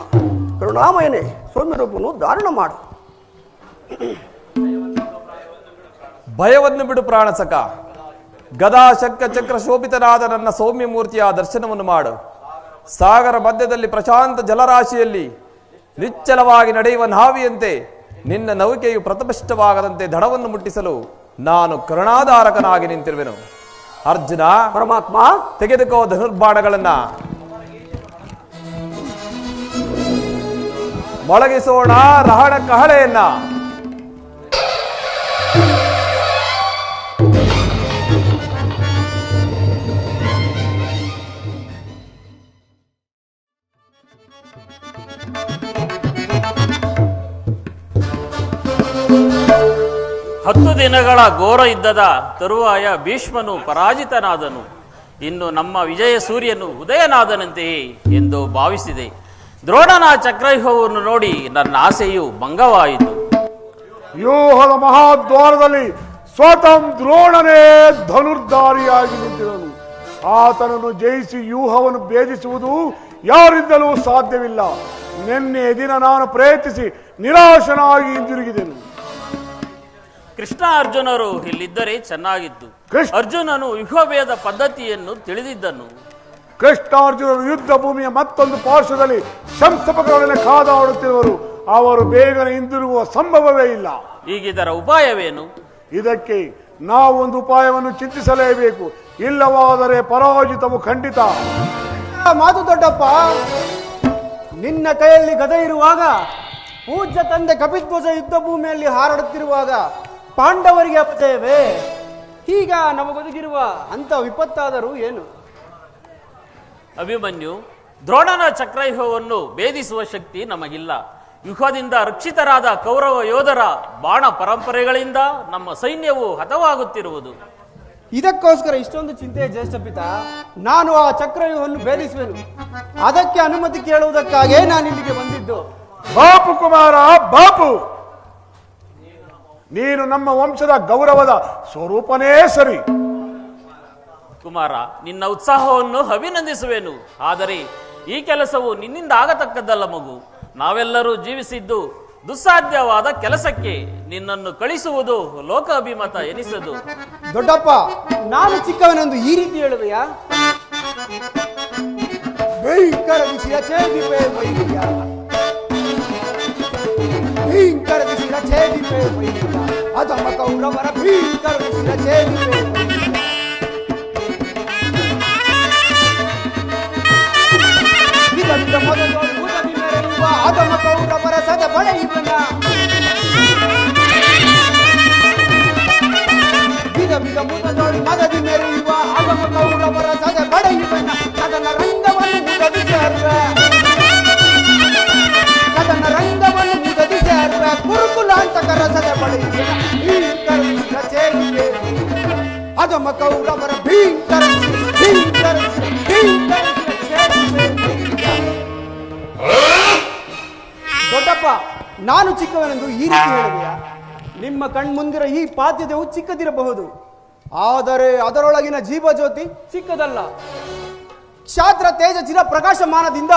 ಕರುಣಾಮಯನೇ ಸೌಮ್ಯ ರೂಪವನ್ನು ಧಾರಣ ಮಾಡು ಭಯವನ್ನು ಬಿಡು ಪ್ರಾಣಸಕ ಗದಾ ಶಂಖ ಚಕ್ರ ಶೋಭಿತನಾದ ನನ್ನ ಸೌಮ್ಯ ಮೂರ್ತಿಯ ದರ್ಶನವನ್ನು ಮಾಡು ಸಾಗರ ಮಧ್ಯದಲ್ಲಿ ಪ್ರಶಾಂತ ಜಲರಾಶಿಯಲ್ಲಿ ನಿಚ್ಚಲವಾಗಿ ನಡೆಯುವ ನಾವಿಯಂತೆ ನಿನ್ನ ನೌಕೆಯು ಪ್ರತಿಷ್ಠವಾಗದಂತೆ ದಡವನ್ನು ಮುಟ್ಟಿಸಲು ನಾನು ಕರುಣಾಧಾರಕನಾಗಿ ನಿಂತಿರುವೆನು. ಅರ್ಜುನ ಪರಮಾತ್ಮ ತೆಗೆದುಕೋ ಧನುರ್ಬಾಣಗಳನ್ನ ಮೊಳಗಿಸೋಣ ರಹಣ ಕಹಳೆಯನ್ನ. ಹತ್ತು ದಿನಗಳ ಘೋರ ಯುದ್ಧದ ತರುವಾಯ ಭೀಷ್ಮನು ಪರಾಜಿತನಾದನು. ಇನ್ನು ನಮ್ಮ ವಿಜಯ ಸೂರ್ಯನು ಉದಯನಾದನಂತೆಯೇ ಎಂದು ಭಾವಿಸಿದೆ. ದ್ರೋಣನ ಚಕ್ರವ್ಯೂಹವನ್ನು ನೋಡಿ ನನ್ನ ಆಸೆಯು ಭಂಗವಾಯಿತು. ವ್ಯೂಹದ ಮಹಾದ್ವಾರದಲ್ಲಿ ಸ್ವತಃ ದ್ರೋಣನೇ ಧನುರ್ಧಾರಿಯಾಗಿ ನಿಂತಿರನು. ಆತನನ್ನು ಜಯಿಸಿ ವ್ಯೂಹವನ್ನು ಭೇದಿಸುವುದು ಯಾರಿಂದಲೂ ಸಾಧ್ಯವಿಲ್ಲ. ನಿನ್ನೆ ದಿನ ನಾನು ಪ್ರಯತ್ನಿಸಿ ನಿರಾಶನಾಗಿ ಹಿಂದಿರುಗಿದೆನು. ಕೃಷ್ಣ ಅರ್ಜುನರು ಇಲ್ಲಿದ್ದರೆ ಚೆನ್ನಾಗಿತ್ತು. ಅರ್ಜುನನು ವ್ಯೂಹಭೇದ ಪದ್ಧತಿಯನ್ನು ತಿಳಿದಿದ್ದನು. ಕೃಷ್ಣಾರ್ಜುನರು ಯುದ್ಧ ಭೂಮಿಯ ಮತ್ತೊಂದು ಪಾರ್ಶ್ವದಲ್ಲಿ ಶಂಸಪಕರೊಡನೆ ಕಾದಾಡುತ್ತಿರುವರು. ಅವರು ಬೇಗನೆ ಹಿಂದಿರುಗುವ ಸಂಭವವೇ ಇಲ್ಲ. ಈಗಿದರ ಉಪಾಯವೇನು? ಇದಕ್ಕೆ ನಾವು ಒಂದು ಉಪಾಯವನ್ನು ಚಿಂತಿಸಲೇಬೇಕು. ಇಲ್ಲವಾದರೆ ಪರಾಜಿತವು ಖಂಡಿತ. ಮಾತು ದೊಡ್ಡಪ್ಪ, ನಿನ್ನ ಕೈಯಲ್ಲಿ ಗದೆ ಇರುವಾಗ, ಪೂಜ್ಯ ತಂದೆ ಕಪಿಧ್ವಜ ಯುದ್ಧ ಭೂಮಿಯಲ್ಲಿ ಹಾರಾಡುತ್ತಿರುವಾಗ ಪಾಂಡವರಿಗೆ ಅಪಜಯವೇ? ಈಗ ನಮಗೊದಗಿರುವ ಅಂತ ವಿಪತ್ತಾದರೂ ಏನು? ಅಭಿಮನ್ಯು, ದ್ರೋಣನ ಚಕ್ರವ್ಯೂಹವನ್ನು ಭೇದಿಸುವ ಶಕ್ತಿ ನಮಗಿಲ್ಲ. ವ್ಯೂಹದಿಂದ ರಕ್ಷಿತರಾದ ಕೌರವ ಯೋಧರ ಬಾಣ ಪರಂಪರೆಗಳಿಂದ ನಮ್ಮ ಸೈನ್ಯವು ಹತವಾಗುತ್ತಿರುವುದು. ಇದಕ್ಕೋಸ್ಕರ ಇಷ್ಟೊಂದು ಚಿಂತೆ ಜ್ಯೇಷ್ಠ ಪಿತ. ನಾನು ಆ ಚಕ್ರವ್ಯೂಹವನ್ನು ಭೇದಿಸುವೆನು. ಅದಕ್ಕೆ ಅನುಮತಿ ಕೇಳುವುದಕ್ಕಾಗೇ ನಾನು ಇಲ್ಲಿಗೆ ಬಂದಿದ್ದು. ಬಾಪು ಕುಮಾರ ಬಾಪು, ನೀನು ನಮ್ಮ ವಂಶದ ಗೌರವದ ಸ್ವರೂಪನೇ ಸರಿ. ಕುಮಾರ, ನಿನ್ನ ಉತ್ಸಾಹವನ್ನು ಅಭಿನಂದಿಸುವೆನು. ಆದರೆ ಈ ಕೆಲಸವು ನಿನ್ನಿಂದ ಆಗತಕ್ಕದ್ದಲ್ಲ ಮಗು. ನಾವೆಲ್ಲರೂ ಜೀವಿಸಿದ್ದು ದುಸ್ಸಾಧ್ಯವಾದ ಕೆಲಸಕ್ಕೆ. ನಿನ್ನನ್ನು ಕಳಿಸುವುದು ಲೋಕ ಅಭಿಮತ ಎನಿಸದು. ದೊಡ್ಡಪ್ಪ, ನಾನು ಚಿಕ್ಕವನೆಂದು ಈ ರೀತಿ ಹೇಳುವೆಯಾ? ಭಯಂಕರ ದಿಶಿಯ ಛೇದಿಪೆ ವೈದ್ಯ, ಭಯಂಕರ ದಿಶಿಯ ಛೇದಿಪೆ ವೈದ್ಯ, ಅಧಮ ಕೌರವರ ಭಯಂಕರ ದಿಶಿಯ ಛೇದಿಪೆ ವೈದ್ಯ. ವಿಧ ಮೊದಲು ಉದವಿ ಮೆರೆಯುವ ಅಧಮ ಕೌರವರ ಸದ ಬಳೆಯುವನ, ವಿಧ ಮುದದೊಳು ಮದದಿ ಮೆರೆಯುವ ಅಧಮ ಕೌರವರ ಸದ ಬಳೆಯುವನ. ಕದನ ರಂಗವನ್ನು ಮುದದಿ ಸೇರ್ವೆ, ಕದನ ರಂಗವನ್ನು ಮುದದಿ ಸೇರ್ವೆ, ಕುರುಕುಲಾಂತಕರ ಸದ ಬಳೆಯುವನ. ಭೀಕರ ಛೇದಿಪೆ ಅಧಮ ಕೌರವರ ಭೀಕರ ಭೀಕರ ಭೀಕರ ಛೇದಿಪೆ. ದೊಡ್ಡಪ್ಪ, ನಾನು ಚಿಕ್ಕವನೆಂದು ಈ ರೀತಿ ಹೇಳುವೆಯಾ? ನಿಮ್ಮ ಕಣ್ಮುಂದಿರ ಈ ಪಾದ್ಯತೆಯು ಚಿಕ್ಕದಿರಬಹುದು, ಆದರೆ ಅದರೊಳಗಿನ ಜೀವಜ್ಯೋತಿ ಚಿಕ್ಕದಲ್ಲ. ಕ್ಷಾತ್ರ ತೇಜ ಚಿರ ಪ್ರಕಾಶಮಾನದಿಂದ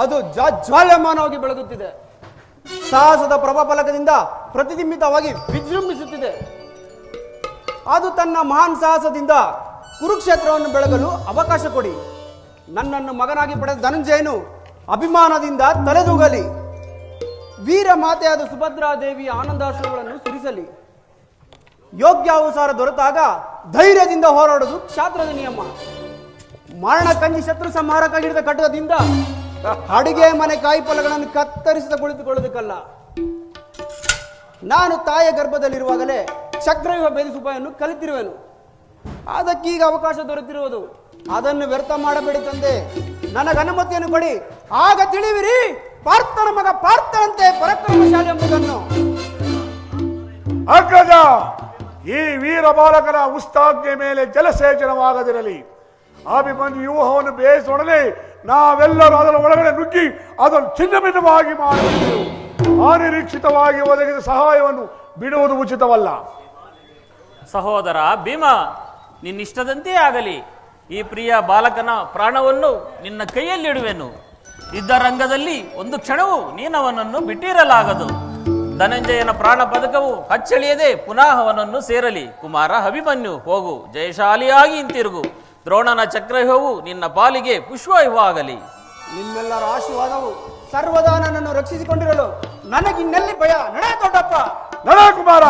ಅದು ಜ್ವಾಲ್ಯಮಾನವಾಗಿ ಬೆಳಗುತ್ತಿದೆ. ಸಾಹಸದ ಪ್ರಭಾಫಲಕದಿಂದ ಪ್ರತಿಬಿಂಬಿತವಾಗಿ ವಿಜೃಂಭಿಸುತ್ತಿದೆ. ಅದು ತನ್ನ ಮಹಾನ್ ಸಾಹಸದಿಂದ ಕುರುಕ್ಷೇತ್ರವನ್ನು ಬೆಳಗಲು ಅವಕಾಶ ಕೊಡಿ. ನನ್ನನ್ನು ಮಗನಾಗಿ ಪಡೆದ ಧನಂಜಯನು ಅಭಿಮಾನದಿಂದ ತಲೆದೂಗಲಿ. ವೀರ ಮಾತೆಯಾದ ಸುಭದ್ರಾದೇವಿಯ ಆನಂದಾಶ್ರಗಳನ್ನು ಸುರಿಸಲಿ. ಯೋಗ್ಯಾವಸಾರ ದೊರೆತಾಗ ಧೈರ್ಯದಿಂದ ಹೋರಾಡುವುದು ಕ್ಷಾತ್ರದ ನಿಯಮ. ಮರಣ ಕಂಜಿ ಶತ್ರು ಸಂಹಾರಕ ಹಿಡಿದ ಕಟಕದಿಂದ ಅಡಿಗೆ ಮನೆ ಕಾಯಿ ಫಲಗಳನ್ನು ಕತ್ತರಿಸಿದ ಕುಳಿತುಕೊಳ್ಳುವುದಕ್ಕಲ್ಲ. ನಾನು ತಾಯಿಯ ಗರ್ಭದಲ್ಲಿರುವಾಗಲೇ ಚಕ್ರವ್ಯೂಹ ಭೇದಿಸುವ ಉಪಾಯವನ್ನು ಕಲಿತಿರುವೆನು. ಅದಕ್ಕೀಗ ಅವಕಾಶ ದೊರೆತಿರುವುದು. ಅದನ್ನು ವ್ಯರ್ಥ ಮಾಡಬೇಡಿ ತಂದೆ. ನನಗೆ ಅನುಮತಿಯನ್ನು ಕೊಡಿ, ಆಗ ತಿಳಿವಿರಿ ಪಾರ್ಥನ ಮಗ ಪಾರ್ಥನಂತೆ ಪರಾಕ್ರಮಶಾಲಿ ಎಂಬುದನ್ನು. ಅಗ್ರಜ, ಈ ವೀರ ಬಾಲಕನ ಉಸ್ತಾಜ್ಞೆ ಮೇಲೆ ಜಲಸೇಚನವಾಗದಿರಲಿ. ಅಭಿಮನ್ಯು ವ್ಯೂಹವನ್ನು ಬೇಯಿಸೊಡನೆ ನಾವೆಲ್ಲರೂ ಅದರ ಒಳಗಡೆ ನುಗ್ಗಿ ಅದನ್ನು ಚಿನ್ನ ಭಿನ್ನವಾಗಿ ಮಾಡಬೇಕು. ಅನಿರೀಕ್ಷಿತವಾಗಿ ಒದಗಿದ ಸಹಾಯವನ್ನು ಬಿಡುವುದು ಉಚಿತವಲ್ಲ. ಸಹೋದರ ಭೀಮ, ನಿನ್ನಿಷ್ಟದಂತೆ ಆಗಲಿ. ಈ ಪ್ರಿಯ ಬಾಲಕನ ಪ್ರಾಣವನ್ನು ನಿನ್ನ ಕೈಯಲ್ಲಿಡುವೆನು. ಯುದ್ಧ ರಂಗದಲ್ಲಿ ಒಂದು ಕ್ಷಣವೂ ನೀನವನನ್ನು ಬಿಟ್ಟಿರಲಾಗದು. ಧನಂಜಯನ ಪ್ರಾಣ ಪದಕವು ಅಚ್ಚಳಿಯದೆ ಪುನಃ ಅವನನ್ನು ಸೇರಲಿ. ಕುಮಾರ ಅಭಿಮನ್ಯು, ಹೋಗು, ಜಯಶಾಲಿಯಾಗಿ ಹಿಂತಿರುಗು. ದ್ರೋಣನ ಚಕ್ರವ್ಯೂಹವು ನಿನ್ನ ಪಾಲಿಗೆ ಪುಷ್ಪವಾಗಲಿ. ನಿಮ್ಮೆಲ್ಲರ ಆಶೀರ್ವಾದವು ಸರ್ವದಾ ನನ್ನನ್ನು ರಕ್ಷಿಸಿಕೊಂಡಿರಲು ನನಗಿನ್ನೆಲ್ಲಿ ಭಯ. ನಡೆ ದೊಡ್ಡಪ್ಪ, ನಡೆ ಕುಮಾರ.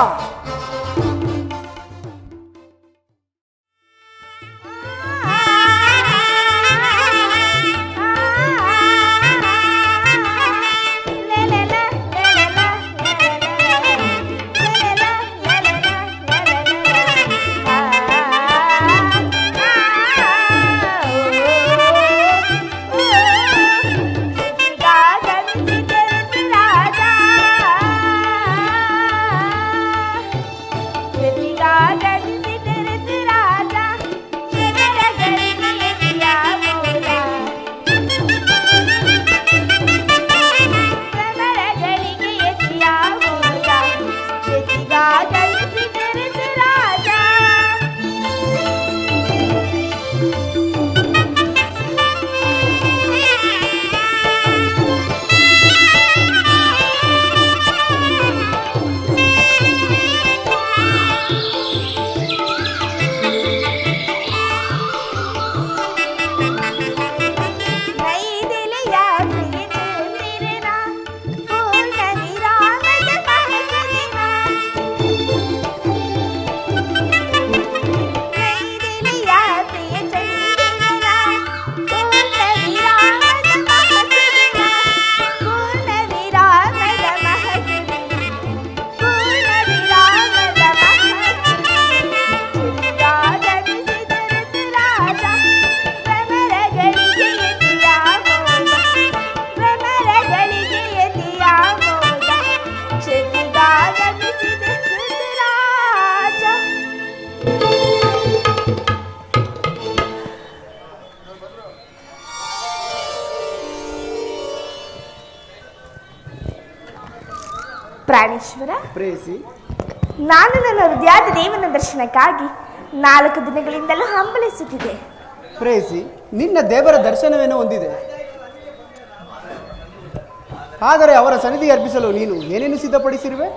ಪ್ರಾಣೇಶ್ವರ, ಪ್ರೇಯಸಿ, ನಾನು ನನ್ನ ಹೃದಯಾದ ದೇವನ ದರ್ಶನಕ್ಕಾಗಿ 4 ದಿನಗಳಿಂದಲೂ ಹಂಬಲಿಸುತ್ತಿದೆ. ಪ್ರೇಯಸಿ, ನಿನ್ನ ದೇವರ ದರ್ಶನವೇನೋ ಹೊಂದಿದೆ. ಆದರೆ ಅವರ ಸನ್ನಿಧಿ ಅರ್ಪಿಸಲು ನೀನು ಏನೇನು ಸಿದ್ಧಪಡಿಸಿರುವೆ?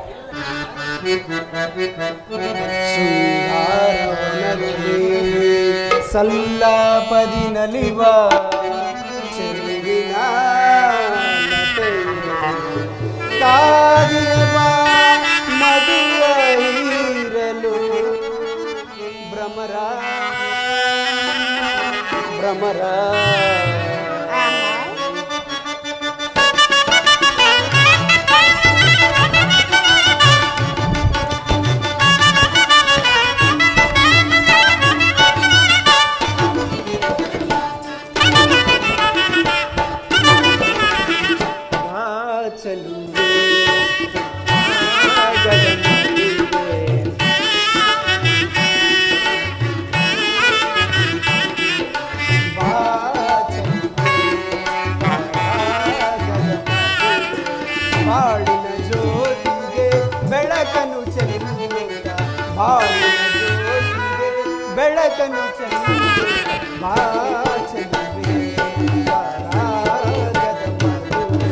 ಸಲ್ಲಾಪದಿ ನಲಿವ ಚೆಲುವಿನ ಕಾದಿರುವ ಮಧುರ ಹೀರಲು ಭ್ರಮರ ಭ್ರಮರ ಬಾಳಿನ ಜ್ಯೋತಿಗೆ ಬೆಳಕನ್ನು ಚೆಲ್ಲುತ್ತ, ಬಾಳಿನ ಜ್ಯೋತಿಗೆ ಬೆಳಕನ್ನು ಚೆಲ್ಲುತ್ತ, ಬಾ ಚೆಲುವೆ ಪರಾಗದ ಮಧುರ.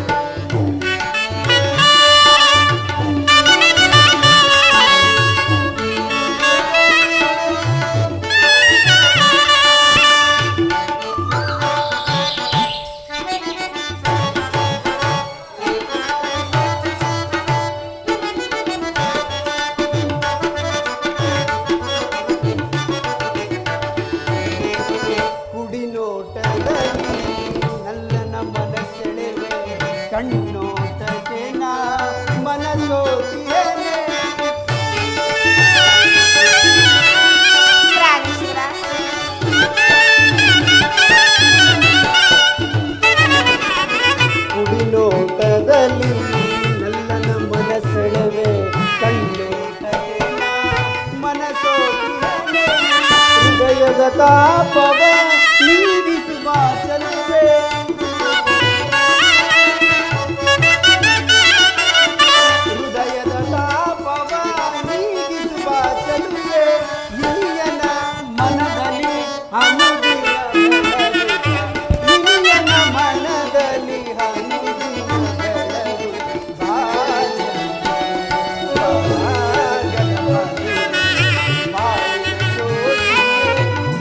ಕಣ್ಣೋಟಕ್ಕೆ ನಾ ಮನಸೋತಿಯೇನೆ. ಕುಡಿನೋಟದಲ್ಲಿ ನಲ್ಲನ ಮನಸೆಳೆವೆ, ಕಣ್ಣೋಟಕ್ಕೆ ನಾ ಮನಸೋತಿಯೇನೆ. ಹೃದಯದ ತಾಪವ ನೀಗಿಸುವ ಚೆಲುವೆ,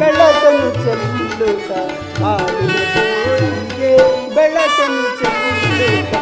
ಬೆಳಕನ್ನು ಚೆಲ್ಲುತ್ತ, ಹಾಡಿನ ಜೋಡಿಗೆ ಬೆಳಕನ್ನು ಚೆಲ್ಲುತ್ತ.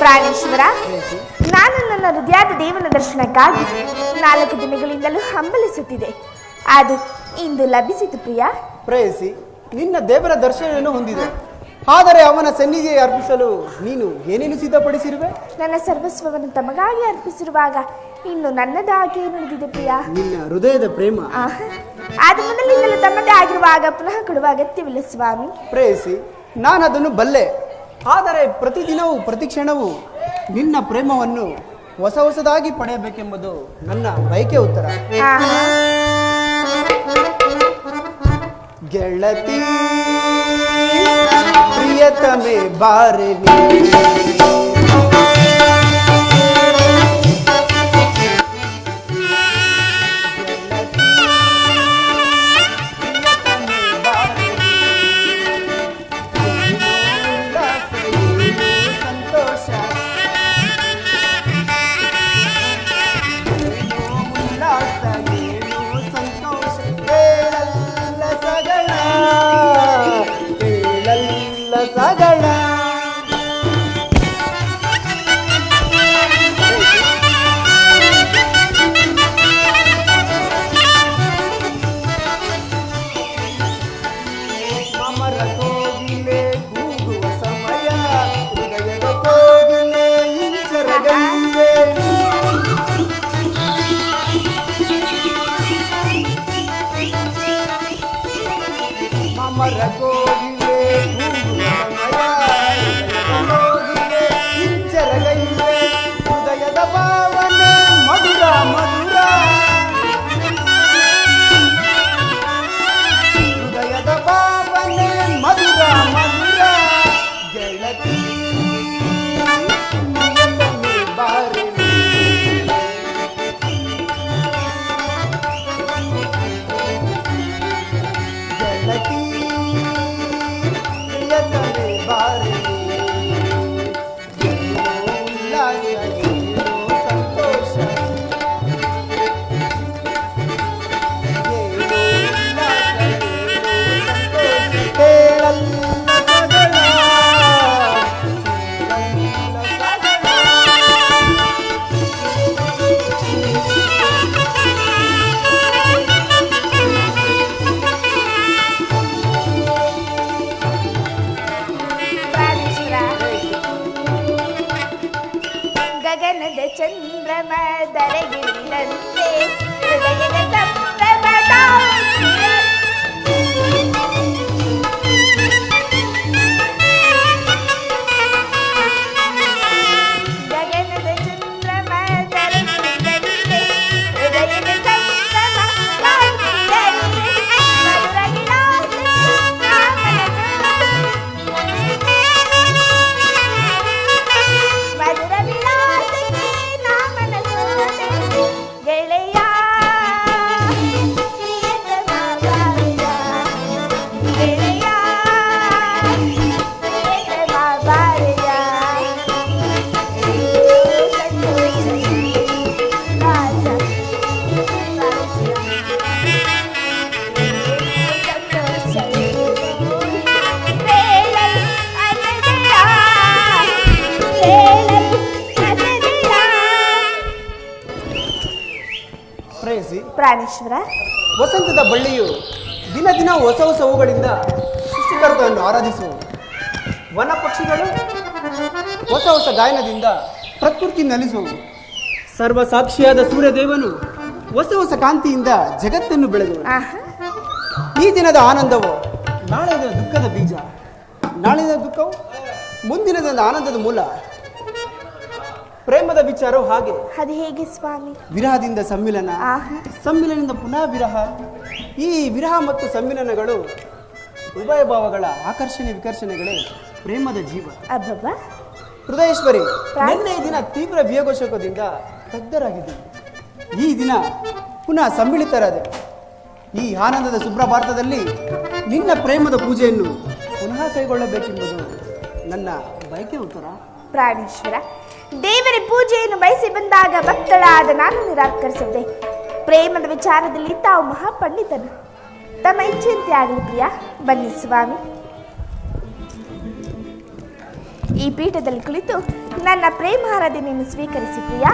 ಪ್ರಾಣೇಶ್ವರ, ನಾನು ನನ್ನ ಹೃದಯದ ದೇವನ ದರ್ಶನಕ್ಕಾಗಿ 4 ದಿನಗಳಿಂದಲೂ ಹಂಬಲಿಸುತ್ತಿದೆ. ಅದು ಇಂದು ಲಭಿಸಿತು ಪ್ರಿಯ. ಪ್ರೇಯಸಿ, ನಿನ್ನ ದೇವರ ದರ್ಶನವನ್ನು ಹೊಂದಿದೆ, ಆದರೆ ಅವನ ಸನ್ನಿಧಿಗೆ ಅರ್ಪಿಸಲು ನೀನು ಏನೇನು ಸಿದ್ಧಪಡಿಸಿರುವೆ? ನನ್ನ ಸರ್ವಸ್ವವನ್ನು ತಮಗಾಗಿ ಅರ್ಪಿಸಿರುವಾಗ ಇನ್ನು ನನ್ನದಾಗಿ ನುಡಿದಿದೆ ಪ್ರಿಯ. ನಿನ್ನ ಹೃದಯದ ಪ್ರೇಮ. ಆದ ಮೊದಲಿಂದಲೂ ತಮ್ಮದೇ ಆಗಿರುವಾಗ ಪುನಃ ಕೊಡುವ ಅಗತ್ಯವಿಲ್ಲ ಸ್ವಾಮಿ. ಪ್ರೇಯಸಿ, ನಾನು ಅದನ್ನು ಬಲ್ಲೆ, ಆದರೆ ಪ್ರತಿದಿನವೂ ಪ್ರತಿ ಕ್ಷಣವೂ ನಿನ್ನ ಪ್ರೇಮವನ್ನು ಹೊಸದಾಗಿ ಪಡೆಯಬೇಕೆಂಬುದು ನನ್ನ ಬಯಕೆ ಉತ್ತರ. ಗೆಳತಿ ಪ್ರಿಯತಮೆ ಬಾರೆ ಸಗಳ. ಮಮರ ಕೋಗಿಲೆ ಕೂಗುವ ಸಮಯ, ಹೃದಯದ ಕೋಗಿಲೆ ಇಂಚರಗೈವೆ. ಮಮರ ಕೋಗಿಲೆ ಹೃದಯದ ಭಾವನೆ ಮಧುರ ಮಧುರ, ಹೃದಯದ ಭಾವನೆ ಮಧುರ ಮಧುರ. ಗೆಳತಿ ಬಾರಿ ಗೆಳತಿ ಪ್ರಿಯತಮೆ ಬಾರಿ. ಗಗನದ ಚಂದ್ರಮ ದರಗಿಳಿದಂತೆ ಹೃದಯದ ಸಂಭ್ರಮ ತಾವುತ್ತಿದೆ. ಗಗನದ ಚಂದ್ರಮ ದರಗಿಳಿದಂತೆ ಹೃದಯದ ಸಂಭ್ರಮ ತಾವುತ್ತಿದೆ. ಮಧುರ ವಿಲಾಸ ಮಧುರ ವಿಲಾಸಕ್ಕೆ ನಾಮನ ಸೋತೆ ಗೆಳೆಯ ಪ್ರಿಯತಮ ಬಾರಯ್ಯ, ಗೆಳೆಯ ಪ್ರಿಯತಮ ಬಾರಯ್ಯ. ಪ್ರೇಯಸಿ, ಪ್ರಾಣೇಶ್ವರ, ವಸಂತದ ಬಳ್ಳಿಯು ದಿನ ದಿನ ಹೊಸ ಹೊಸ ಹೂಗಳಿಂದ ಸೃಷ್ಟಿಕರ್ತವನ್ನು ಆರಾಧಿಸುವು. ವನ ಪಕ್ಷಿಗಳು ಹೊಸ ಹೊಸ ಗಾಯನದಿಂದ ಪ್ರಕೃತಿ ನಲಿಸುವು. ಸರ್ವಸಾಕ್ಷಿಯಾದ ಸೂರ್ಯದೇವನು ಹೊಸ ಹೊಸ ಕಾಂತಿಯಿಂದ ಜಗತ್ತನ್ನು ಬೆಳಗುವನು. ಈ ದಿನದ ಆನಂದವು ನಾಳಿನ ದುಃಖದ ಬೀಜ, ನಾಳಿನ ದುಃಖವು ಮುಂದಿನ ದಿನದ ಆನಂದದ ಮೂಲ. ಪ್ರೇಮದ ವಿಚಾರವು ಹಾಗೆ. ಅದು ಹೇಗೆ ಸ್ವಾಮಿ? ವಿರಹದಿಂದ ಸಮ್ಮಿಲನ, ಸಮ್ಮಿಲನದಿಂದ ಪುನಃ ವಿರಹ. ಈ ವಿರಹ ಮತ್ತು ಸಮ್ಮಿಲನಗಳು ಉಭಯ ಭಾವಗಳ ಆಕರ್ಷಣೆ ವಿಕರ್ಷಣೆಗಳೇ ಪ್ರೇಮದ ಜೀವ. ಅಬ್ಬಬ್ಬ. ಹೃದಯೇಶ್ವರಿ, ನಿನ್ನೆ ದಿನ ತೀವ್ರ ವಿಯೋಗಶೋಕದಿಂದ ತಗ್ಧರಾಗಿದ್ದೆ. ಈ ದಿನ ಪುನಃ ಸಮ್ಮಿಳಿತರಾದೆ. ಈ ಆನಂದದ ಸುಪ್ರಭಾರತದಲ್ಲಿ ನಿನ್ನ ಪ್ರೇಮದ ಪೂಜೆಯನ್ನು ಪುನಃ ಕೈಗೊಳ್ಳಬೇಕೆಂಬುದು ನನ್ನ ಬಯಕೆ ಉತ್ತರ. ಪ್ರಾಣೇಶ್ವರ, ದೇವರ ಪೂಜೆಯನ್ನು ಬಯಸಿ ಬಂದಾಗ ಭಕ್ತಳಾದ ನಾನು ನಿರಾಕರಿಸಿದ್ದೆ. ಪ್ರೇಮದ ವಿಚಾರದಲ್ಲಿ ತಾವು ಮಹಾಪಂಡಿತನು. ತಮ್ಮ ಇಚ್ಛೆಯಂತೆ ಆಗಲಿ ಪ್ರಿಯ. ಬನ್ನಿ ಸ್ವಾಮಿ, ಈ ಪೀಠದಲ್ಲಿ ಕುಳಿತು ನನ್ನ ಪ್ರೇಮಾರಾಧನೆಯನ್ನು ಸ್ವೀಕರಿಸಿ ಪ್ರಿಯ.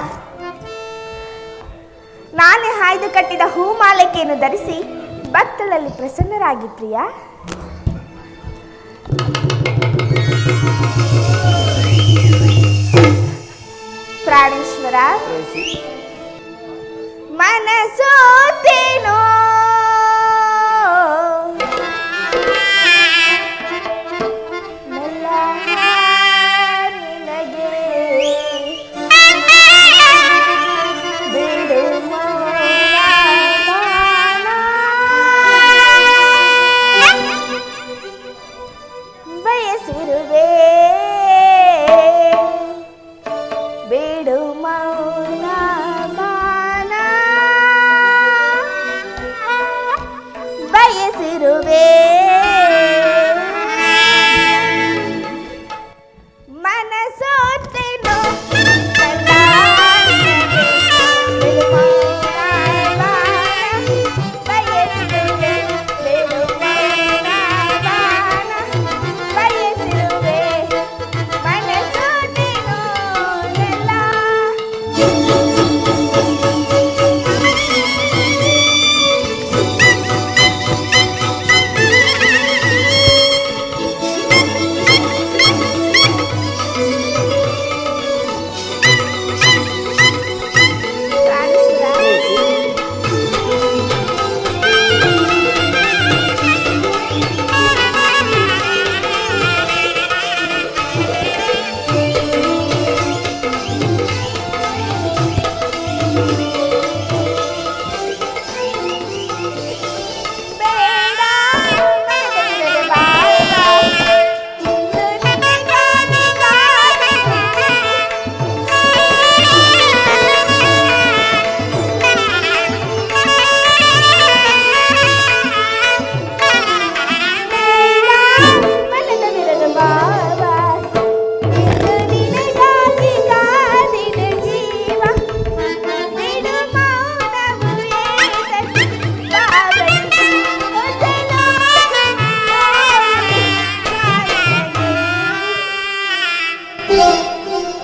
ನಾನೇ ಆಯ್ದು ಕಟ್ಟಿದ ಹೂಮಾಲಿಕೆಯನ್ನು ಧರಿಸಿ ಭಕ್ತರಲ್ಲಿ ಪ್ರಸನ್ನರಾಗಿ ಪ್ರಿಯ. ಪ್ರಾಣೇಶ್ವರ, ಮನಸೋತೇನೋ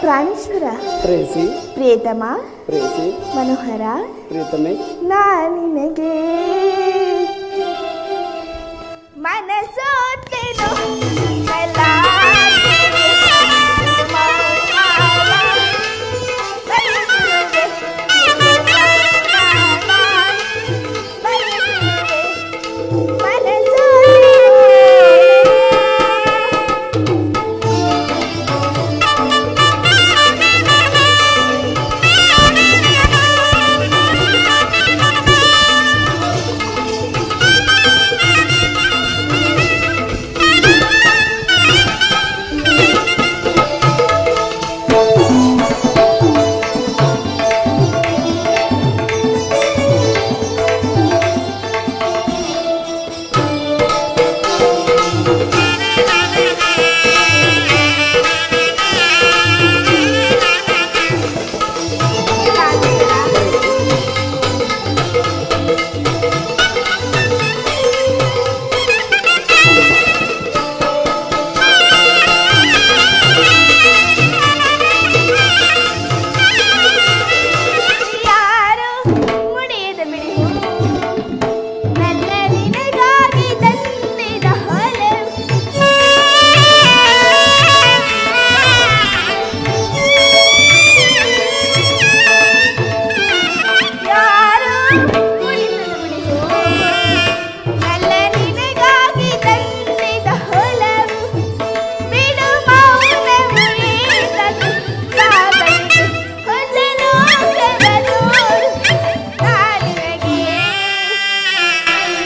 ಪ್ರಾಣೇಶ್ವರ, ಪ್ರಿಯತಮ, ಮನೋಹರ, ನಾನಿನಗೆ ಮನಸೋತೆನೋ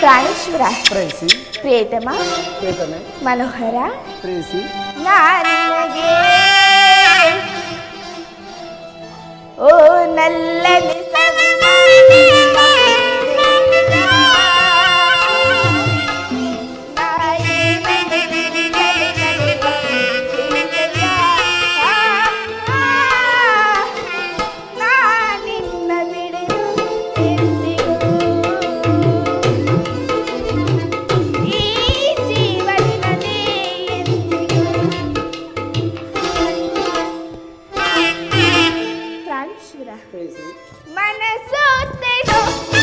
ಪ್ರಾಣೇಶ್ವರ, ಪ್ರಿಯತಮ, ಮನೋಹರ, ನಾನಿನಗೆ ಓ ನಲ್ಲನೆ ಮನಸೋತೆನೋ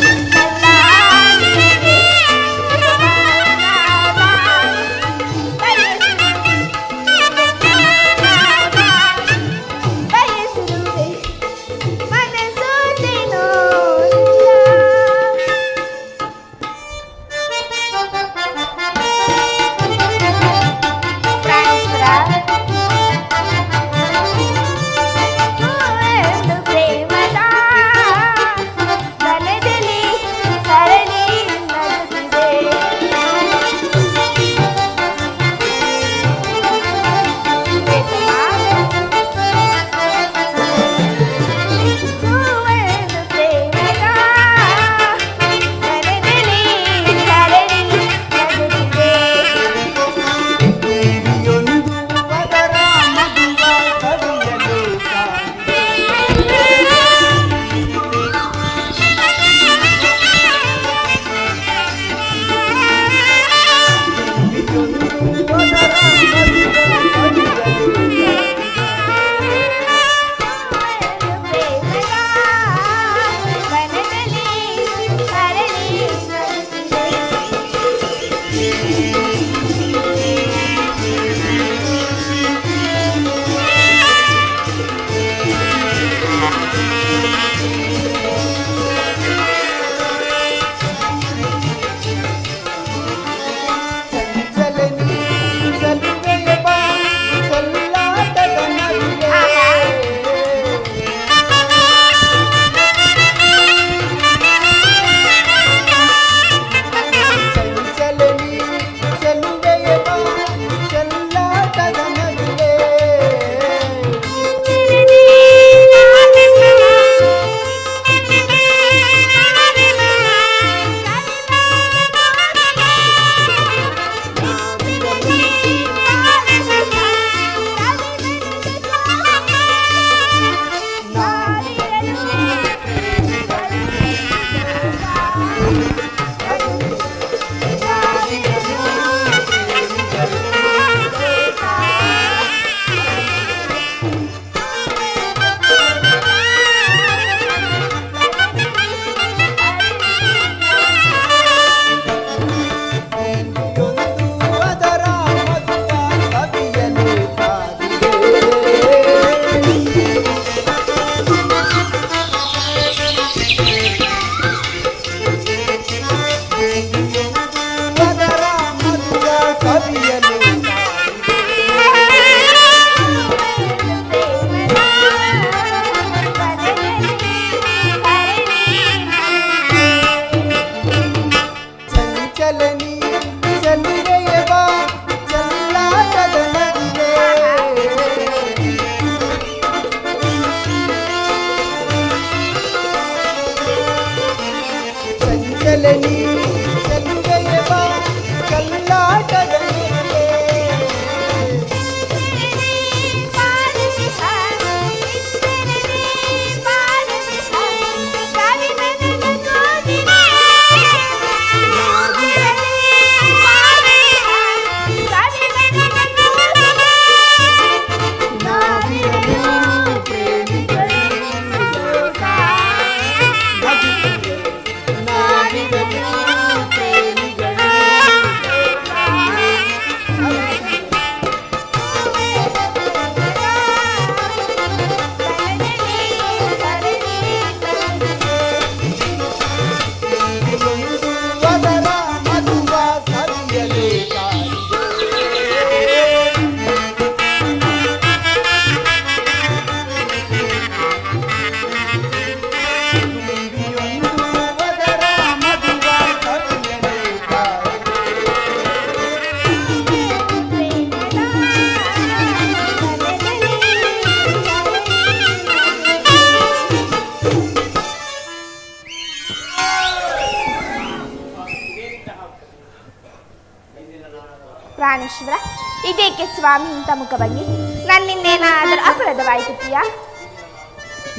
ಏಕೆ ಸ್ವಾಮಿ ಇಂಥ ಮುಖಭಂಗಿ? ನನ್ನಿಂದೇನಾದರೂ ಅಪರಾಧವಾಯಿತು ಪ್ರಿಯ?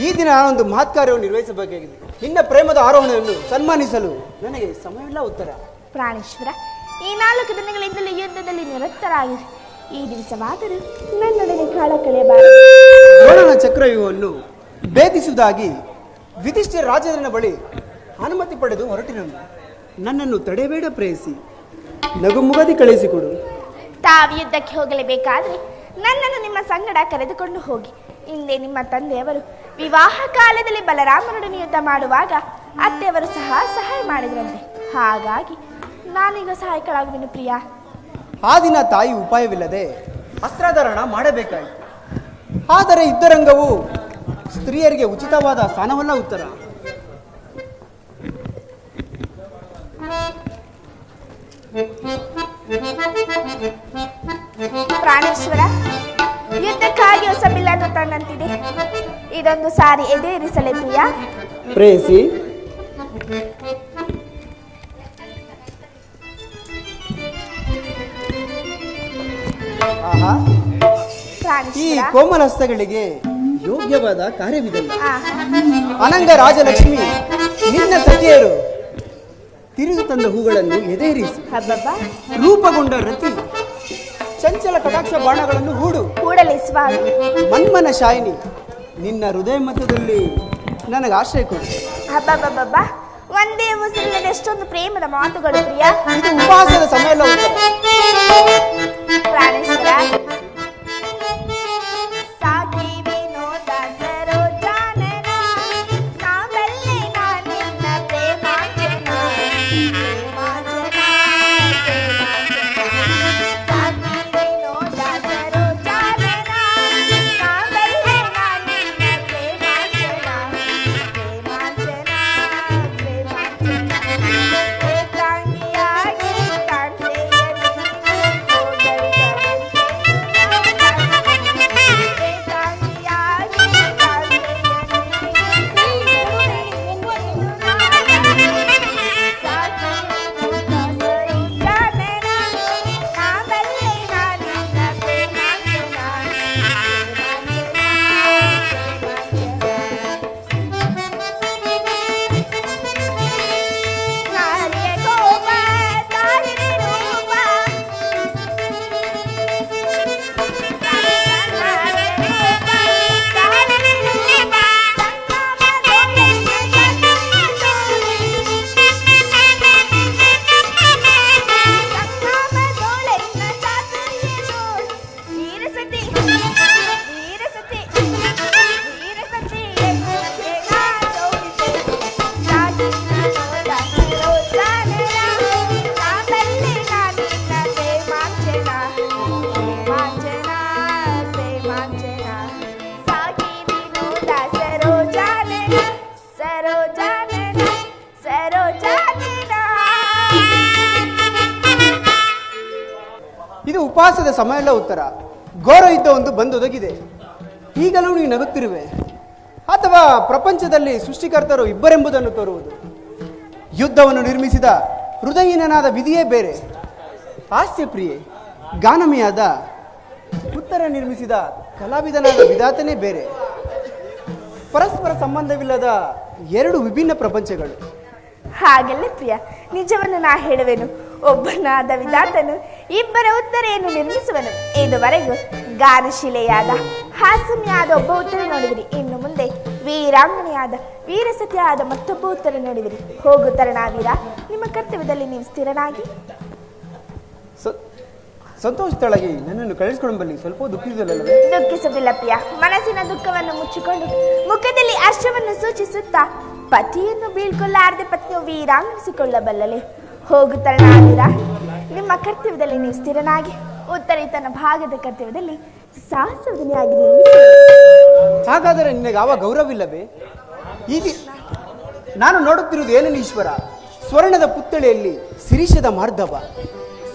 ಈ ದಿನ ನಾನೊಂದು ಮಹತ್ ಕಾರ್ಯವನ್ನು ನಿರ್ವಹಿಸಬೇಕಾಗಿದೆ. ನಿನ್ನ ಪ್ರೇಮದ ಆರೋಹಣೆಯನ್ನು ಸನ್ಮಾನಿಸಲು ನನಗೆ ಸಮಯವಿಲ್ಲ. ಉತ್ತರ ಪ್ರಾಣೇಶ್ವರ, ಈ 4 ದಿನಗಳಿಂದಲೂ ಯುದ್ಧದಲ್ಲಿ ನಿರತರಾಗಿರಿ. ಈ ದಿವಸವಾದರೂ ನನ್ನೊಡನೆ ಕಾಲ ಕಳೆಯಬಾರದು. ದ್ರೋಣನ ಚಕ್ರವ್ಯೂಹವನ್ನು ಭೇದಿಸುವುದಾಗಿ ಯುಧಿಷ್ಠಿರ ರಾಜನ ಬಳಿ ಅನುಮತಿ ಪಡೆದು ಹೊರಟಿರಲು ನನ್ನನ್ನು ತಡೆಬೇಡ ಪ್ರೇಯಸಿ, ನಗುಮುಗದಿ ಕಳಿಸಿಕೊಡು. ತಾವು ಯುದ್ಧಕ್ಕೆ ಹೋಗಲೇಬೇಕಾದ್ರೆ ನನ್ನನ್ನು ನಿಮ್ಮ ಸಂಗಡ ಕರೆದುಕೊಂಡು ಹೋಗಿ. ಹಿಂದೆ ನಿಮ್ಮ ತಂದೆಯವರು ವಿವಾಹ ಕಾಲದಲ್ಲಿ ಬಲರಾಮನೊಡನೆ ಯುದ್ಧ ಮಾಡುವಾಗ ಅತ್ತೆಯವರು ಸಹಾಯ ಮಾಡಿದ್ರಂತೆ. ಹಾಗಾಗಿ ನಾನೀಗ ಸಹಾಯಕಳಾಗುವೆನು ಪ್ರಿಯ. ಆ ದಿನ ತಾಯಿ ಉಪಾಯವಿಲ್ಲದೆ ಅಸ್ತ್ರಾಧಾರಣ ಮಾಡಬೇಕಾಯಿತು. ಆದರೆ ಯುದ್ಧರಂಗವು ಸ್ತ್ರೀಯರಿಗೆ ಉಚಿತವಾದ ಸ್ಥಾನವಲ್ಲ. ಉತ್ತರ ಪ್ರಾಣೇಶ್ವರ, ಯುದ್ಧಕ್ಕಾಗಿ ಹೊಸ ಬಿಲ್ಲನ್ನು ತಂದಂತಿದೆ. ಇದೊಂದು ಸಾರಿ ಎದೇರಿಸಲೇ ಪ್ರಿಯ? ಪ್ರೇಯಸಿ, ಆಹಾ, ಈ ಪ್ರಾಣೇಶ್ವರ, ಕೋಮಲ ಹಸ್ತಗಳಿಗೆ ಯೋಗ್ಯವಾದ ಕಾರ್ಯವಿದಲ್ಲ. ಆಹಾ. ಅನಂಗ ರಾಜಲಕ್ಷ್ಮಿ ನಿನ್ನ ಸಖಿಯರು ತಿರುಗಿ ತಂದ ಹೂಗಳನ್ನು ಎದೇರಿಸಿ ಹಬ್ಬಬ್ಬ, ರೂಪಗೊಂಡ ರತಿ ಚಂಚಲ ಕಟಾಕ್ಷ ಬಾಣಗಳನ್ನು ಹೂಡು. ಕೂಡಲೇ ಸ್ವಾಮಿ. ಮನ್ಮನ ಶಾಯಿನಿ ನಿನ್ನ ಹೃದಯ ಮಧ್ಯದಲ್ಲಿ ನನಗೆ ಆಶ್ರಯ ಕೊಡು. ಹಬ್ಬಬ್ಬಬ್ಬ, ಒಂದೇ ಉಸಿರಿನಲ್ಲಿ ಎಷ್ಟೊಂದು ಪ್ರೇಮದ ಮಾತುಗಳು ಪ್ರಿಯ. ಇದು ಉಪವಾಸದ ಸಮಯ ಅಲ್ಲ. ಉತ್ತರ ಪ್ರಾಣೇಶ್ವರ, ಸಾಕಿ ವಿನೋದ ಸರೋಜಾನನ, ನಾವೆಲ್ಲೇ ನಾನಿನ್ನ ಪ್ರೇಮಾಂಜನ, ಪ್ರೇಮಾಂಜನ, ಸಾಕಿ ವಿನೋದ ಸರೋಜಾನನ, ನಾವೆಲ್ಲೇ ನಾನಿನ್ನ ಪ್ರೇಮಾಂಜನ, ಪ್ರೇಮಾಂಜನ, ಪ್ರೇಮಾಂಜನ, ಏಕಾಂಗಿಯಾಗಿ ಕಾಣ್ತೆಯ ಇದು ಉಪವಾಸದ ಸಮಯ ಅಲ್ಲ. ಉತ್ತರ ಘೋರ ಯುದ್ಧ ಒಂದು ಬಂದೊದಗಿದೆ. ಈಗಲೂ ನೀನು ನಗುತ್ತಿರುವೆ, ಅಥವಾ ಪ್ರಪಂಚದಲ್ಲಿ ಸೃಷ್ಟಿಕರ್ತರು ಇಬ್ಬರೆಂಬುದನ್ನು ತೋರುವುದು. ಯುದ್ಧವನ್ನು ನಿರ್ಮಿಸಿದ ಹೃದಯಹೀನನಾದ ವಿಧಿಯೇ ಬೇರೆ, ಹಾಸ್ಯಪ್ರಿಯೆ ಗಾನಮಿಯಾದ ಉತ್ತರ ನಿರ್ಮಿಸಿದ ಕಲಾವಿದನಾದ ವಿಧಾತನೇ ಬೇರೆ. ಪರಸ್ಪರ ಸಂಬಂಧವಿಲ್ಲದ 2 ವಿಭಿನ್ನ ಪ್ರಪಂಚಗಳು. ಹಾಗೆಲ್ಲ ಪ್ರಿಯ, ನಿಜವನ್ನು ನಾ ಹೇಳುವೆನು. ಒಬ್ಬನಾದ ವಿಧಾತನು ಇಬ್ಬರ ಉತ್ತರೆಯನ್ನು ನಿರ್ಮಿಸುವನು. ಇದುವರೆಗೂ ಗಾನಶಿಲೆಯಾದ ಹಾಸ್ಯಮಿಯಾದ ಒಬ್ಬ ಉತ್ತರ ನೋಡಿದಿರಿ. ಇನ್ನು ಮುಂದೆ ವೀರಾಂಗನೆಯಾದ ವೀರಸತಿಯಾದ ಮತ್ತೊಬ್ಬ ಉತ್ತರ ನೋಡಿದಿರಿ. ಹೋಗು ತರಣಾವೀರ, ನಿಮ್ಮ ಕರ್ತವ್ಯದಲ್ಲಿ ನೀವು ಸ್ಥಿರನಾಗಿ. ಸಂತೋಷದೊಳಗೆ ನನ್ನನ್ನು ಕಳಿಸಿಕೊಂಡಂಬಲ್ಲಿ ಸ್ವಲ್ಪ ದುಃಖಿಸಲಿಲ್ಲವೇ? ದುಃಖಿಸುವುದಿಲ್ಲ ಪ್ರಿಯ. ಮನಸ್ಸಿನ ದುಃಖವನ್ನು ಮುಚ್ಚಿಕೊಂಡು ಮುಖದಲ್ಲಿ ಹರ್ಷವನ್ನು ಸೂಚಿಸುತ್ತಾ ಪತಿಯನ್ನು ಬೀಳ್ಕೊಳ್ಳಾರದೆ ಪತ್ನಿಯು ವೀರಾಂಗಿಸಿಕೊಳ್ಳಬಲ್ಲಲೆ. ಹೋಗು ತರಣಾವೀರ, ನಿಮ್ಮ ಕರ್ತವ್ಯದಲ್ಲಿ ನೀವು ಸ್ಥಿರನಾಗಿ. ಉತ್ತರಿ ತನ್ನ ಭಾಗದ ಕರ್ತವ್ಯದಲ್ಲಿ ಸಾಹಸವದನಿಯಾಗಿ ಹಾಗಾದರೆ ನಿನಗೆ ಯಾವ ಗೌರವವಿಲ್ಲವೇ? ಈಗ ನಾನು ನೋಡುತ್ತಿರುವುದು ಏನೇನು ಈಶ್ವರ? ಸ್ವರ್ಣದ ಪುತ್ಥಳಿಯಲ್ಲಿ ಶಿರೀಷದ ಮಾರ್ಧವ,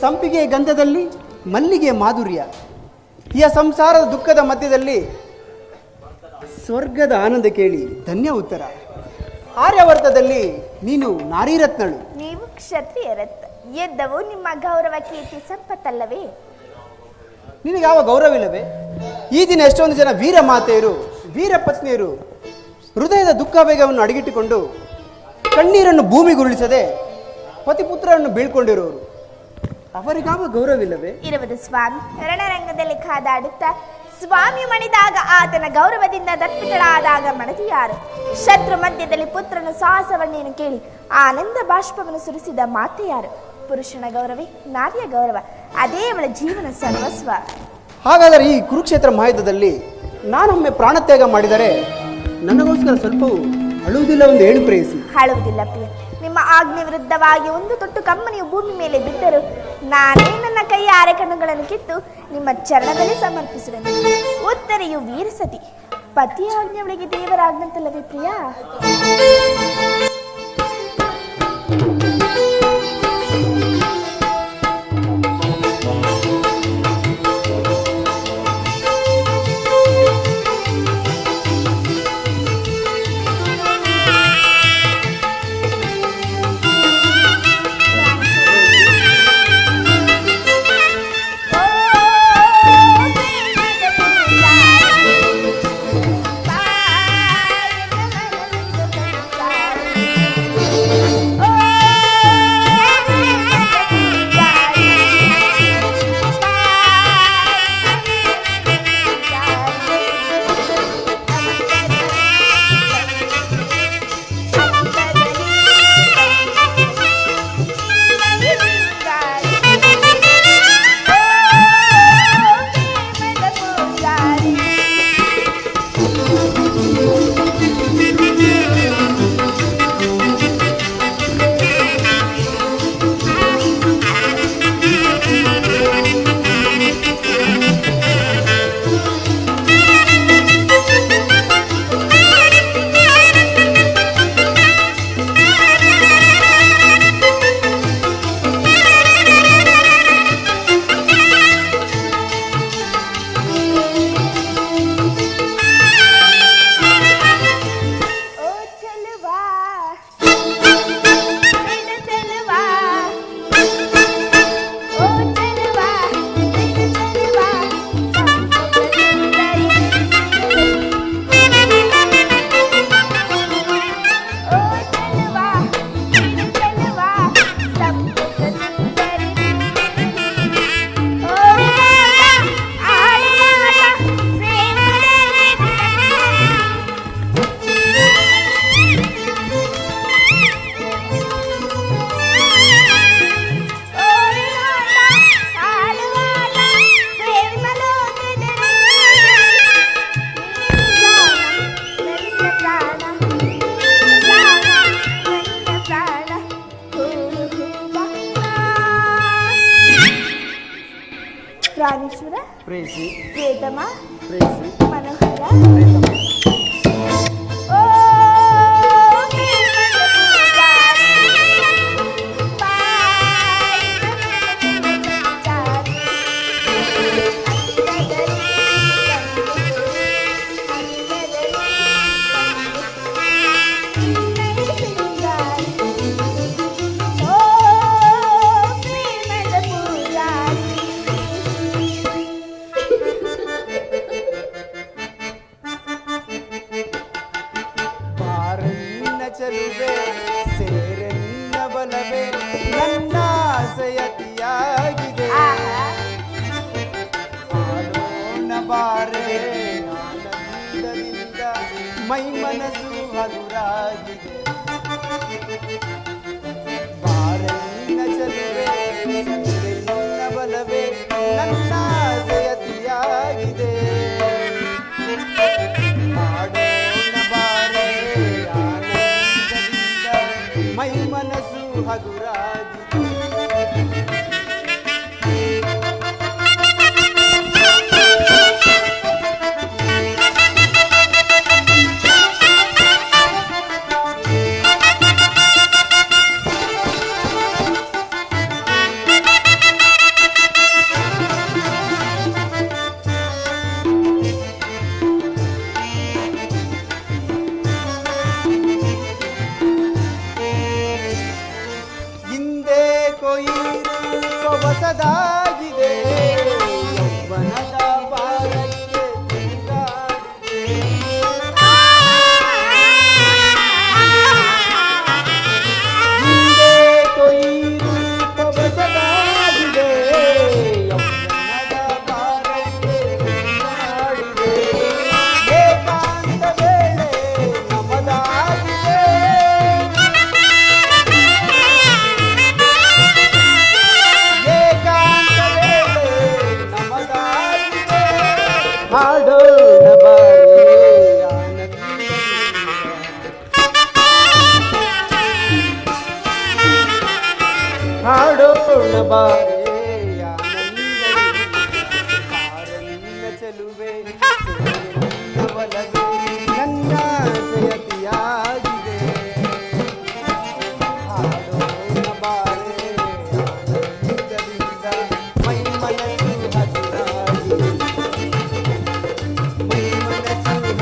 ಸಂಪಿಗೆ ಗಂಧದಲ್ಲಿ ಮಲ್ಲಿಗೆ ಮಾಧುರ್ಯ, ಈ ಸಂಸಾರದ ದುಃಖದ ಮಧ್ಯದಲ್ಲಿ ಸ್ವರ್ಗದ ಆನಂದ ಕೇಳಿ ಧನ್ಯ ಉತ್ತರ. ಆರ್ಯವರ್ತದಲ್ಲಿ ನೀನು ನಾರೀರತ್ನಳು, ನೀವು ಕ್ಷತ್ರಿಯ ರತ್ನ. ಯುದ್ಧವು ನಿಮ್ಮ ಗೌರವ ಕೀರ್ತಿ ಸಂಪತ್ತಲ್ಲವೇ? ನಿನಗೆ ಯಾವ ಗೌರವವಿಲ್ಲವೇ? ಈ ದಿನ ಎಷ್ಟೊಂದು ಜನ ವೀರ ಮಾತೆಯರು, ವೀರ ಪತ್ನಿಯರು ಹೃದಯದ ದುಃಖ ವೇಗವನ್ನು ಅಡಗಿಟ್ಟುಕೊಂಡು ಕಣ್ಣೀರನ್ನು ಭೂಮಿಗುರುಳಿಸದೆ ಪತಿಪುತ್ರರನ್ನು ಬೀಳ್ಕೊಂಡಿರುವರು. ಅವರಿಗಾವ ಗೌರವವಿಲ್ಲವೇ? ಇರುವುದು ಸ್ವಾಮಿ. ರಣರಂಗದಲ್ಲಿ ಕಾದಾಡುತ್ತಾ ಸ್ವಾಮಿ ಮಣಿದಾಗ ಆತನ ಗೌರವದಿಂದ ದರ್ಪಿತಳಾದಾಗ ಮಡದಿಯಾರು. ಶತ್ರು ಮಧ್ಯದಲ್ಲಿ ಪುತ್ರನ ಸಾಹಸವನ್ನೇನು ಕೇಳಿ ಆನಂದ ಬಾಷ್ಪವನ್ನು ಸುರಿಸಿದ ಮಾತೆಯಾರು. ಪುರುಷನ ಗೌರವೇ ನಾರಿಯ ಗೌರವ, ಅದೇ ಅವಳ ಜೀವನ ಸರ್ವಸ್ವ. ಹಾಗಾದರೆ ಈ ಕುರುಕ್ಷೇತ್ರ ಮಹಾಯುದ್ಧದಲ್ಲಿ ನಾನೊಮ್ಮೆ ಪ್ರಾಣತ್ಯಾಗ ಮಾಡಿದರೆ ನನಗೋಸ್ಕರ ಸ್ವಲ್ಪವೂ ಅಳುವುದಿಲ್ಲ ಎಂದು ಹೇಳಿ ಪ್ರೇಯಿಸಿ. ಹಾಳುವುದಿಲ್ಲ ಪ್ರಿಯ. ನಿಮ್ಮ ಆಜ್ಞೆ ವಿರುದ್ಧವಾಗಿ ಒಂದು ತೊಟ್ಟು ಕಮ್ಮನಿಯು ಭೂಮಿ ಮೇಲೆ ಬಿದ್ದರು ನಾನೇ ನನ್ನ ಕೈಯ ಅರೆಕಣ್ಣುಗಳನ್ನು ಕಿತ್ತು ನಿಮ್ಮ ಚರಣದಲ್ಲಿ ಸಮರ್ಪಿಸುವೆನು. ಉತ್ತರೆಯು ವೀರಸತಿ. ಪತಿಯ ಆಜ್ಞೆ ಅವಳಿಗೆ ದೇವರ ಆಜ್ಞಂತಲ್ಲವೇ ಪ್ರಿಯ? ಪ್ರಾಣೇಶ್ವರ, ಪ್ರೇಯಸಿ, ಪ್ರಿಯತಮ, ಪ್ರೇಯಸಿ, ಮನೋಹರ, ಪ್ರೇತಮ. ಚೆಲುವೆ ಸೇರೆನ್ನ ಬಲವೇ ನನ್ನ ಆಸೆಯತಿಯಾಗಿದೆ. ಆಡೋಣ ಬಾರೆ ಆನಂದದಿಂದ ಮೈ ಮನಸ್ಸು ಹಗುರಾಗಿದೆ. ಬಾರೆನ್ನ ಚೆಲುವೆ ಸೇರೆನ್ನ ಬಲವೇ ನನ್ನ ಆಸೆಯತಿಯಾಗಿದೆ. ಮೈ ಮನಸ್ಸು ಹಗುರಾಗಿದೆ. ಹಾಡೋಣ ಬಾರೆ ಆನಂದದಿಂದ. ಹಾಡೋಣ ಬಾರೆ ಆನಂದದಿಂದ. ಚೆಲುವೆ ಒಲವೇ ನನ್ನ ಆಸೆಯತಿಯಾಗಿದೆ. ಹಾಡೋಣ ಬಾರೆ ಆನಂದದಿಂದ. ಮೈ ಮನಸ್ಸು ಹಗುರಾಗಿ, ಮೈ ಮನಸ್ಸು ಹಗುರಾಗಿ.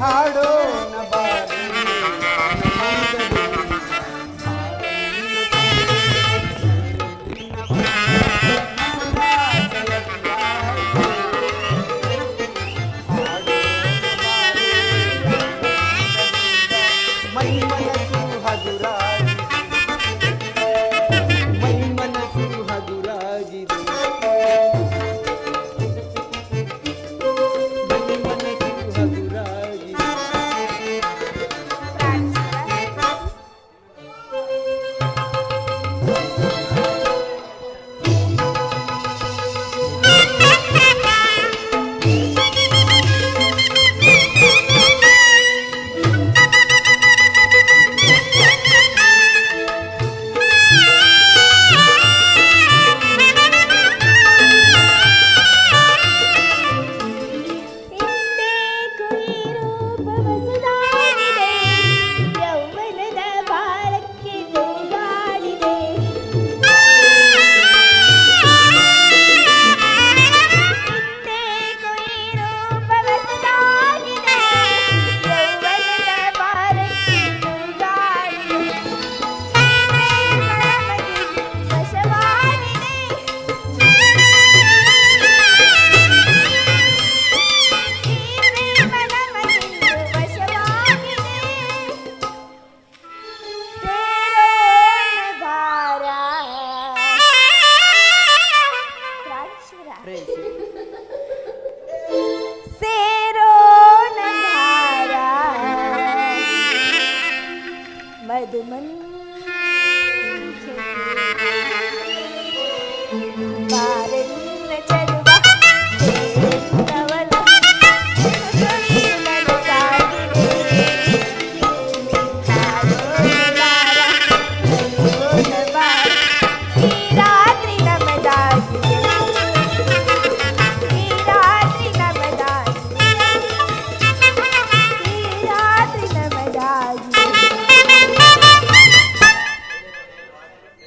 ಹಾಡೋಣ ಬಾರೆ ಮೈ ಮನಸ್ಸು ಹಗುರಾಗಿ, ಮೈ ಮನಸ್ಸು ಹಗುರಾಗಿದೆ. ಮೈ ಮನಸ್ಸು ಹಗುರಾಗಿದೆ.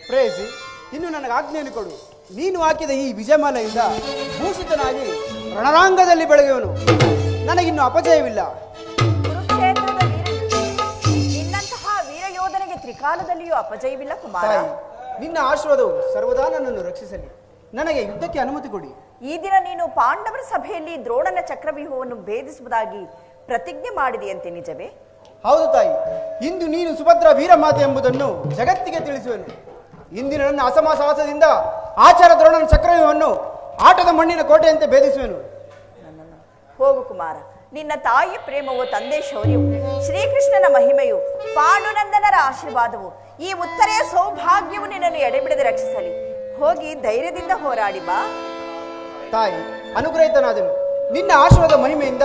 ಪ್ರೇಯಸಿ, ಇನ್ನು ನನಗೆ ಆಜ್ಞೆಯನ್ನು ಕೊಡು. ನೀನು ಹಾಕಿದ ಈ ವಿಜಯಮಾಲೆಯಿಂದ ಭೂಷಿತನಾಗಿ ರಣರಾಂಗದಲ್ಲಿ ಬೆಳೆಯುವನು. ನನಗಿನ್ನು ಅಪಜಯವಿಲ್ಲ. ಕುರುಕ್ಷೇತ್ರದ ನಿನ್ನಂತಹ ವೀರ ಯೋಧನಿಗೆ ತ್ರಿಕಾಲದಲ್ಲಿಯೂ ಅಪಜಯವಿಲ್ಲ ಕುಮಾರ. ತಾಯಿ, ನಿನ್ನ ಆಶೀರ್ವಾದವು ಸರ್ವದಾ ನನ್ನನ್ನು ರಕ್ಷಿಸಲಿ. ನನಗೆ ಯುದ್ಧಕ್ಕೆ ಅನುಮತಿ ಕೊಡಿ. ಈ ದಿನ ನೀನು ಪಾಂಡವರ ಸಭೆಯಲ್ಲಿ ದ್ರೋಣನ ಚಕ್ರವ್ಯೂಹವನ್ನು ಭೇದಿಸುವುದಾಗಿ ಪ್ರತಿಜ್ಞೆ ಮಾಡಿದೆಯಂತೆ, ನಿಜವೇ? ಹೌದು ತಾಯಿ, ಇಂದು ನೀನು ಸುಭದ್ರ ವೀರಮಾತೆ ಎಂಬುದನ್ನು ಜಗತ್ತಿಗೆ ತಿಳಿಸುವೆನು. ಇಂದಿನ ನನ್ನ ಅಸಮ ಸಾಹಸದಿಂದ ಆಚಾರ ದ್ರೋಣನ ಚಕ್ರವ್ಯೂಹವನ್ನು ಆಟದ ಮಣ್ಣಿನ ಕೋಟೆಯಂತೆ ಭೇದಿಸುವೆನು. ಹೋಗು ಕುಮಾರ, ನಿನ್ನ ತಾಯಿಯ ಪ್ರೇಮವು, ತಂದೆ ಶೌರ್ಯವು, ಶ್ರೀಕೃಷ್ಣನ ಮಹಿಮೆಯು, ಪಾಂಡುನಂದನರ ಆಶೀರ್ವಾದವು, ಈ ಉತ್ತರೆಯ ಸೌಭಾಗ್ಯವು ನಿನ್ನನ್ನು ಎಡೆಬಿಡದೆ ರಕ್ಷಿಸಲಿ. ಹೋಗಿ ಧೈರ್ಯದಿಂದ ಹೋರಾಡಿ ಬಾ. ತಾಯಿ, ಅನುಗ್ರಹಿತನಾದನು. ನಿನ್ನ ಆಶೀರ್ವಾದ ಮಹಿಮೆಯಿಂದ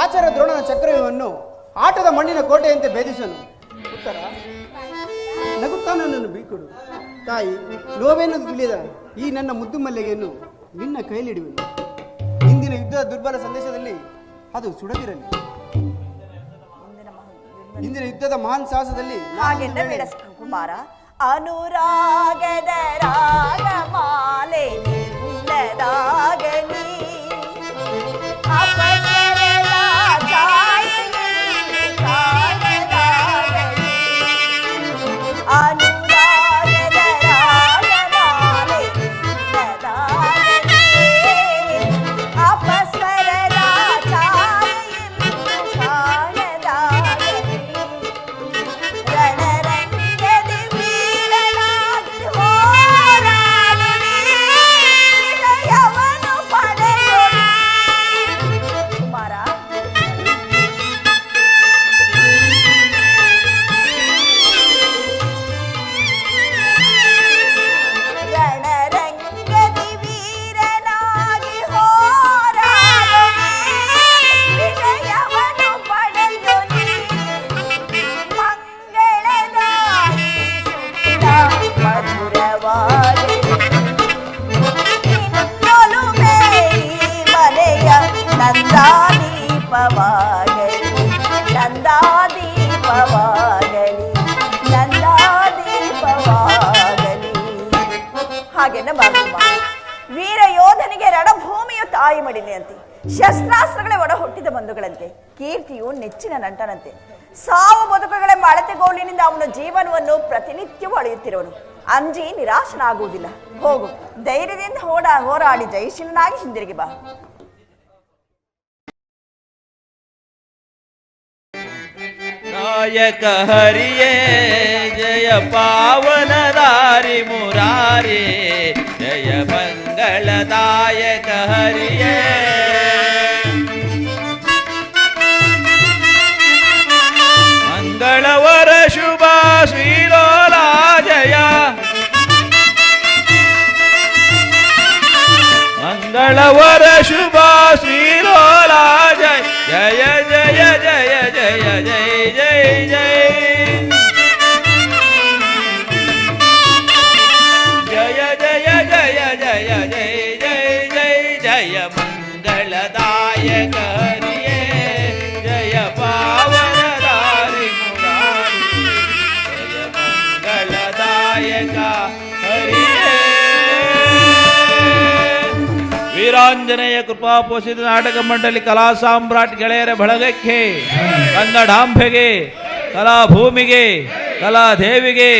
ಆಚಾರ ದ್ರೋಣನ ಚಕ್ರವ್ಯೂಹವನ್ನು ಆಟದ ಮಣ್ಣಿನ ಕೋಟೆಯಂತೆ ಭೇದಿಸುವೆನು. ಉತ್ತರ ನಗುತ್ತ ನನ್ನನ್ನು ಬೀಕೊಡು. ತಾಯಿ, ನೋವೇನದು ತಿಳಿಯದ ಈ ನನ್ನ ಮುದ್ದು ಮಲ್ಲಿಗೆಯನ್ನು ನಿನ್ನ ಕೈಲಿಡುವೆನು. ಇಂದಿನ ಯುದ್ಧದ ದುರ್ಬಲ ಸಂದೇಶದಲ್ಲಿ ಅದು ಸುಡದಿರಲಿ. ಇಂದಿನ ಯುದ್ಧದ ಮಹಾನ್ ಸಾಹಸದಲ್ಲಿ ಹಾಗೆಂದ ಬೇಡ ಕುಮಾರ. ಅನುರಾಗದ ರಾಗಮಾಲೆ ನಿಲ್ಲದಾಗಲಿ, ಅಪಸರದ ಛಾಯೆಯಲ್ಲಿ ಕಾಣದಾಗಲಿ. ಅನುರಾಗದ ರಾಗಮಾಲೆ ನಿಲ್ಲದಾಗಲಿ, ಅಪಸ್ವರದ ಛಾಯೆಯಲ್ಲಿ ಕಾಣದಾಗಲಿ. ರಣರಂಗದಿ ವೀರನಾಗಿ ಹೋರಾಡು ನೀ, ವಿಜಯವನ್ನು ಪಡೆಯು ಕುಮಾರ. ರಣರಂಗದಿ ವೀರನಾಗಿ ಹೋರಾಡು ನೀ, ವಿಜಯವನ್ನು ಪಡೆಯು ನೀ. ಮಂಗಳದಾಯಿ ಸುತ್ತ ಮಧುರವಾಗಲಿ, ನಿನ್ನೊಲುಮೆ ಈ ಮನೆಯ ನಂದಾದೀಪವಾಗಲಿ, ನಂದಾದೀಪವಾಗಲಿ, ನಂದಾದೀಪವಾಗಲಿ. ಹಾಗೆನ್ನ ಬಾಗುಮ್ಮ. ವೀರ ಯೋಧನಿಗೆ ರಣಭೂಮಿಯು ತಾಯಿ ಮಡಿಲೆಯಂತೆ, ಶಸ್ತ್ರಾಸ್ತ್ರಗಳೇ ಒಡ ಹುಟ್ಟಿದ ಬಂಧುಗಳಂತೆ, ಕೀರ್ತಿಯು ನೆಚ್ಚಿನ ನಂಟನಂತೆ. ಸಾವು ಬದುಕುಗಳೆಂಬ ಅಳತೆಗೋಲಿನಿಂದ ಅವನ ಜೀವನವನ್ನು ಪ್ರತಿನಿತ್ಯವೂ ಅಳೆಯುತ್ತಿರುವನು. ಅಂಜಿ ನಿರಾಶನಾಗುವುದಿಲ್ಲ. ಹೋಗು, ಧೈರ್ಯದಿಂದ ಹೋರಾಡಿ ಜಯಶೀಲನಾಗಿ ಹಿಂದಿರುಗಿ ಬಾ. ನಾಯಕ ಹರಿಯೇ ಜಯ ಪಾವನದಾರಿ ಮುರಾರಿ, ಜಯ ಮಂಗಳದಾಯಕ ಹರಿಯೇ. ಮಂಗಳವರ ಶುಭ ಶ್ರೀಲೋಲಾ ಜಯ, ಮಂಗಳವರ ಶುಭ ಶ್ರೀಲೋಲಾ ಜಯ, ಜಯ ಜಯ ಜಯ ಜಯ ಜಯ ಜಯ ಜಯ ಜಯ ಜಯ ಜಯ ಜಯ ಜಯ ಜಯ ಜಯ ಜಯ ಮಂಗಳದಾಯಕ ಹರಿಯೇ, ಜಯ ಪಾವನದಾರಿ ಮುರಾರಿ, ಜಯ ಮಂಗಳದಾಯಕ ಹರಿಯೇ. ವೀರಾಂಜನೇಯ ಕೃಪಾ ಪೋಷಿತ ನಾಟಕ ಮಂಡಳಿ ಕಲಾ ಸಾಮ್ರಾಟ್ ಗೆಳೆಯರ ಬಳಗಕ್ಕೆ, ಕನ್ನಡಾಂಬೆಗೆ, ಕಲಾಭೂಮಿಗೆ, ಕಲಾದೇವಿಗೆ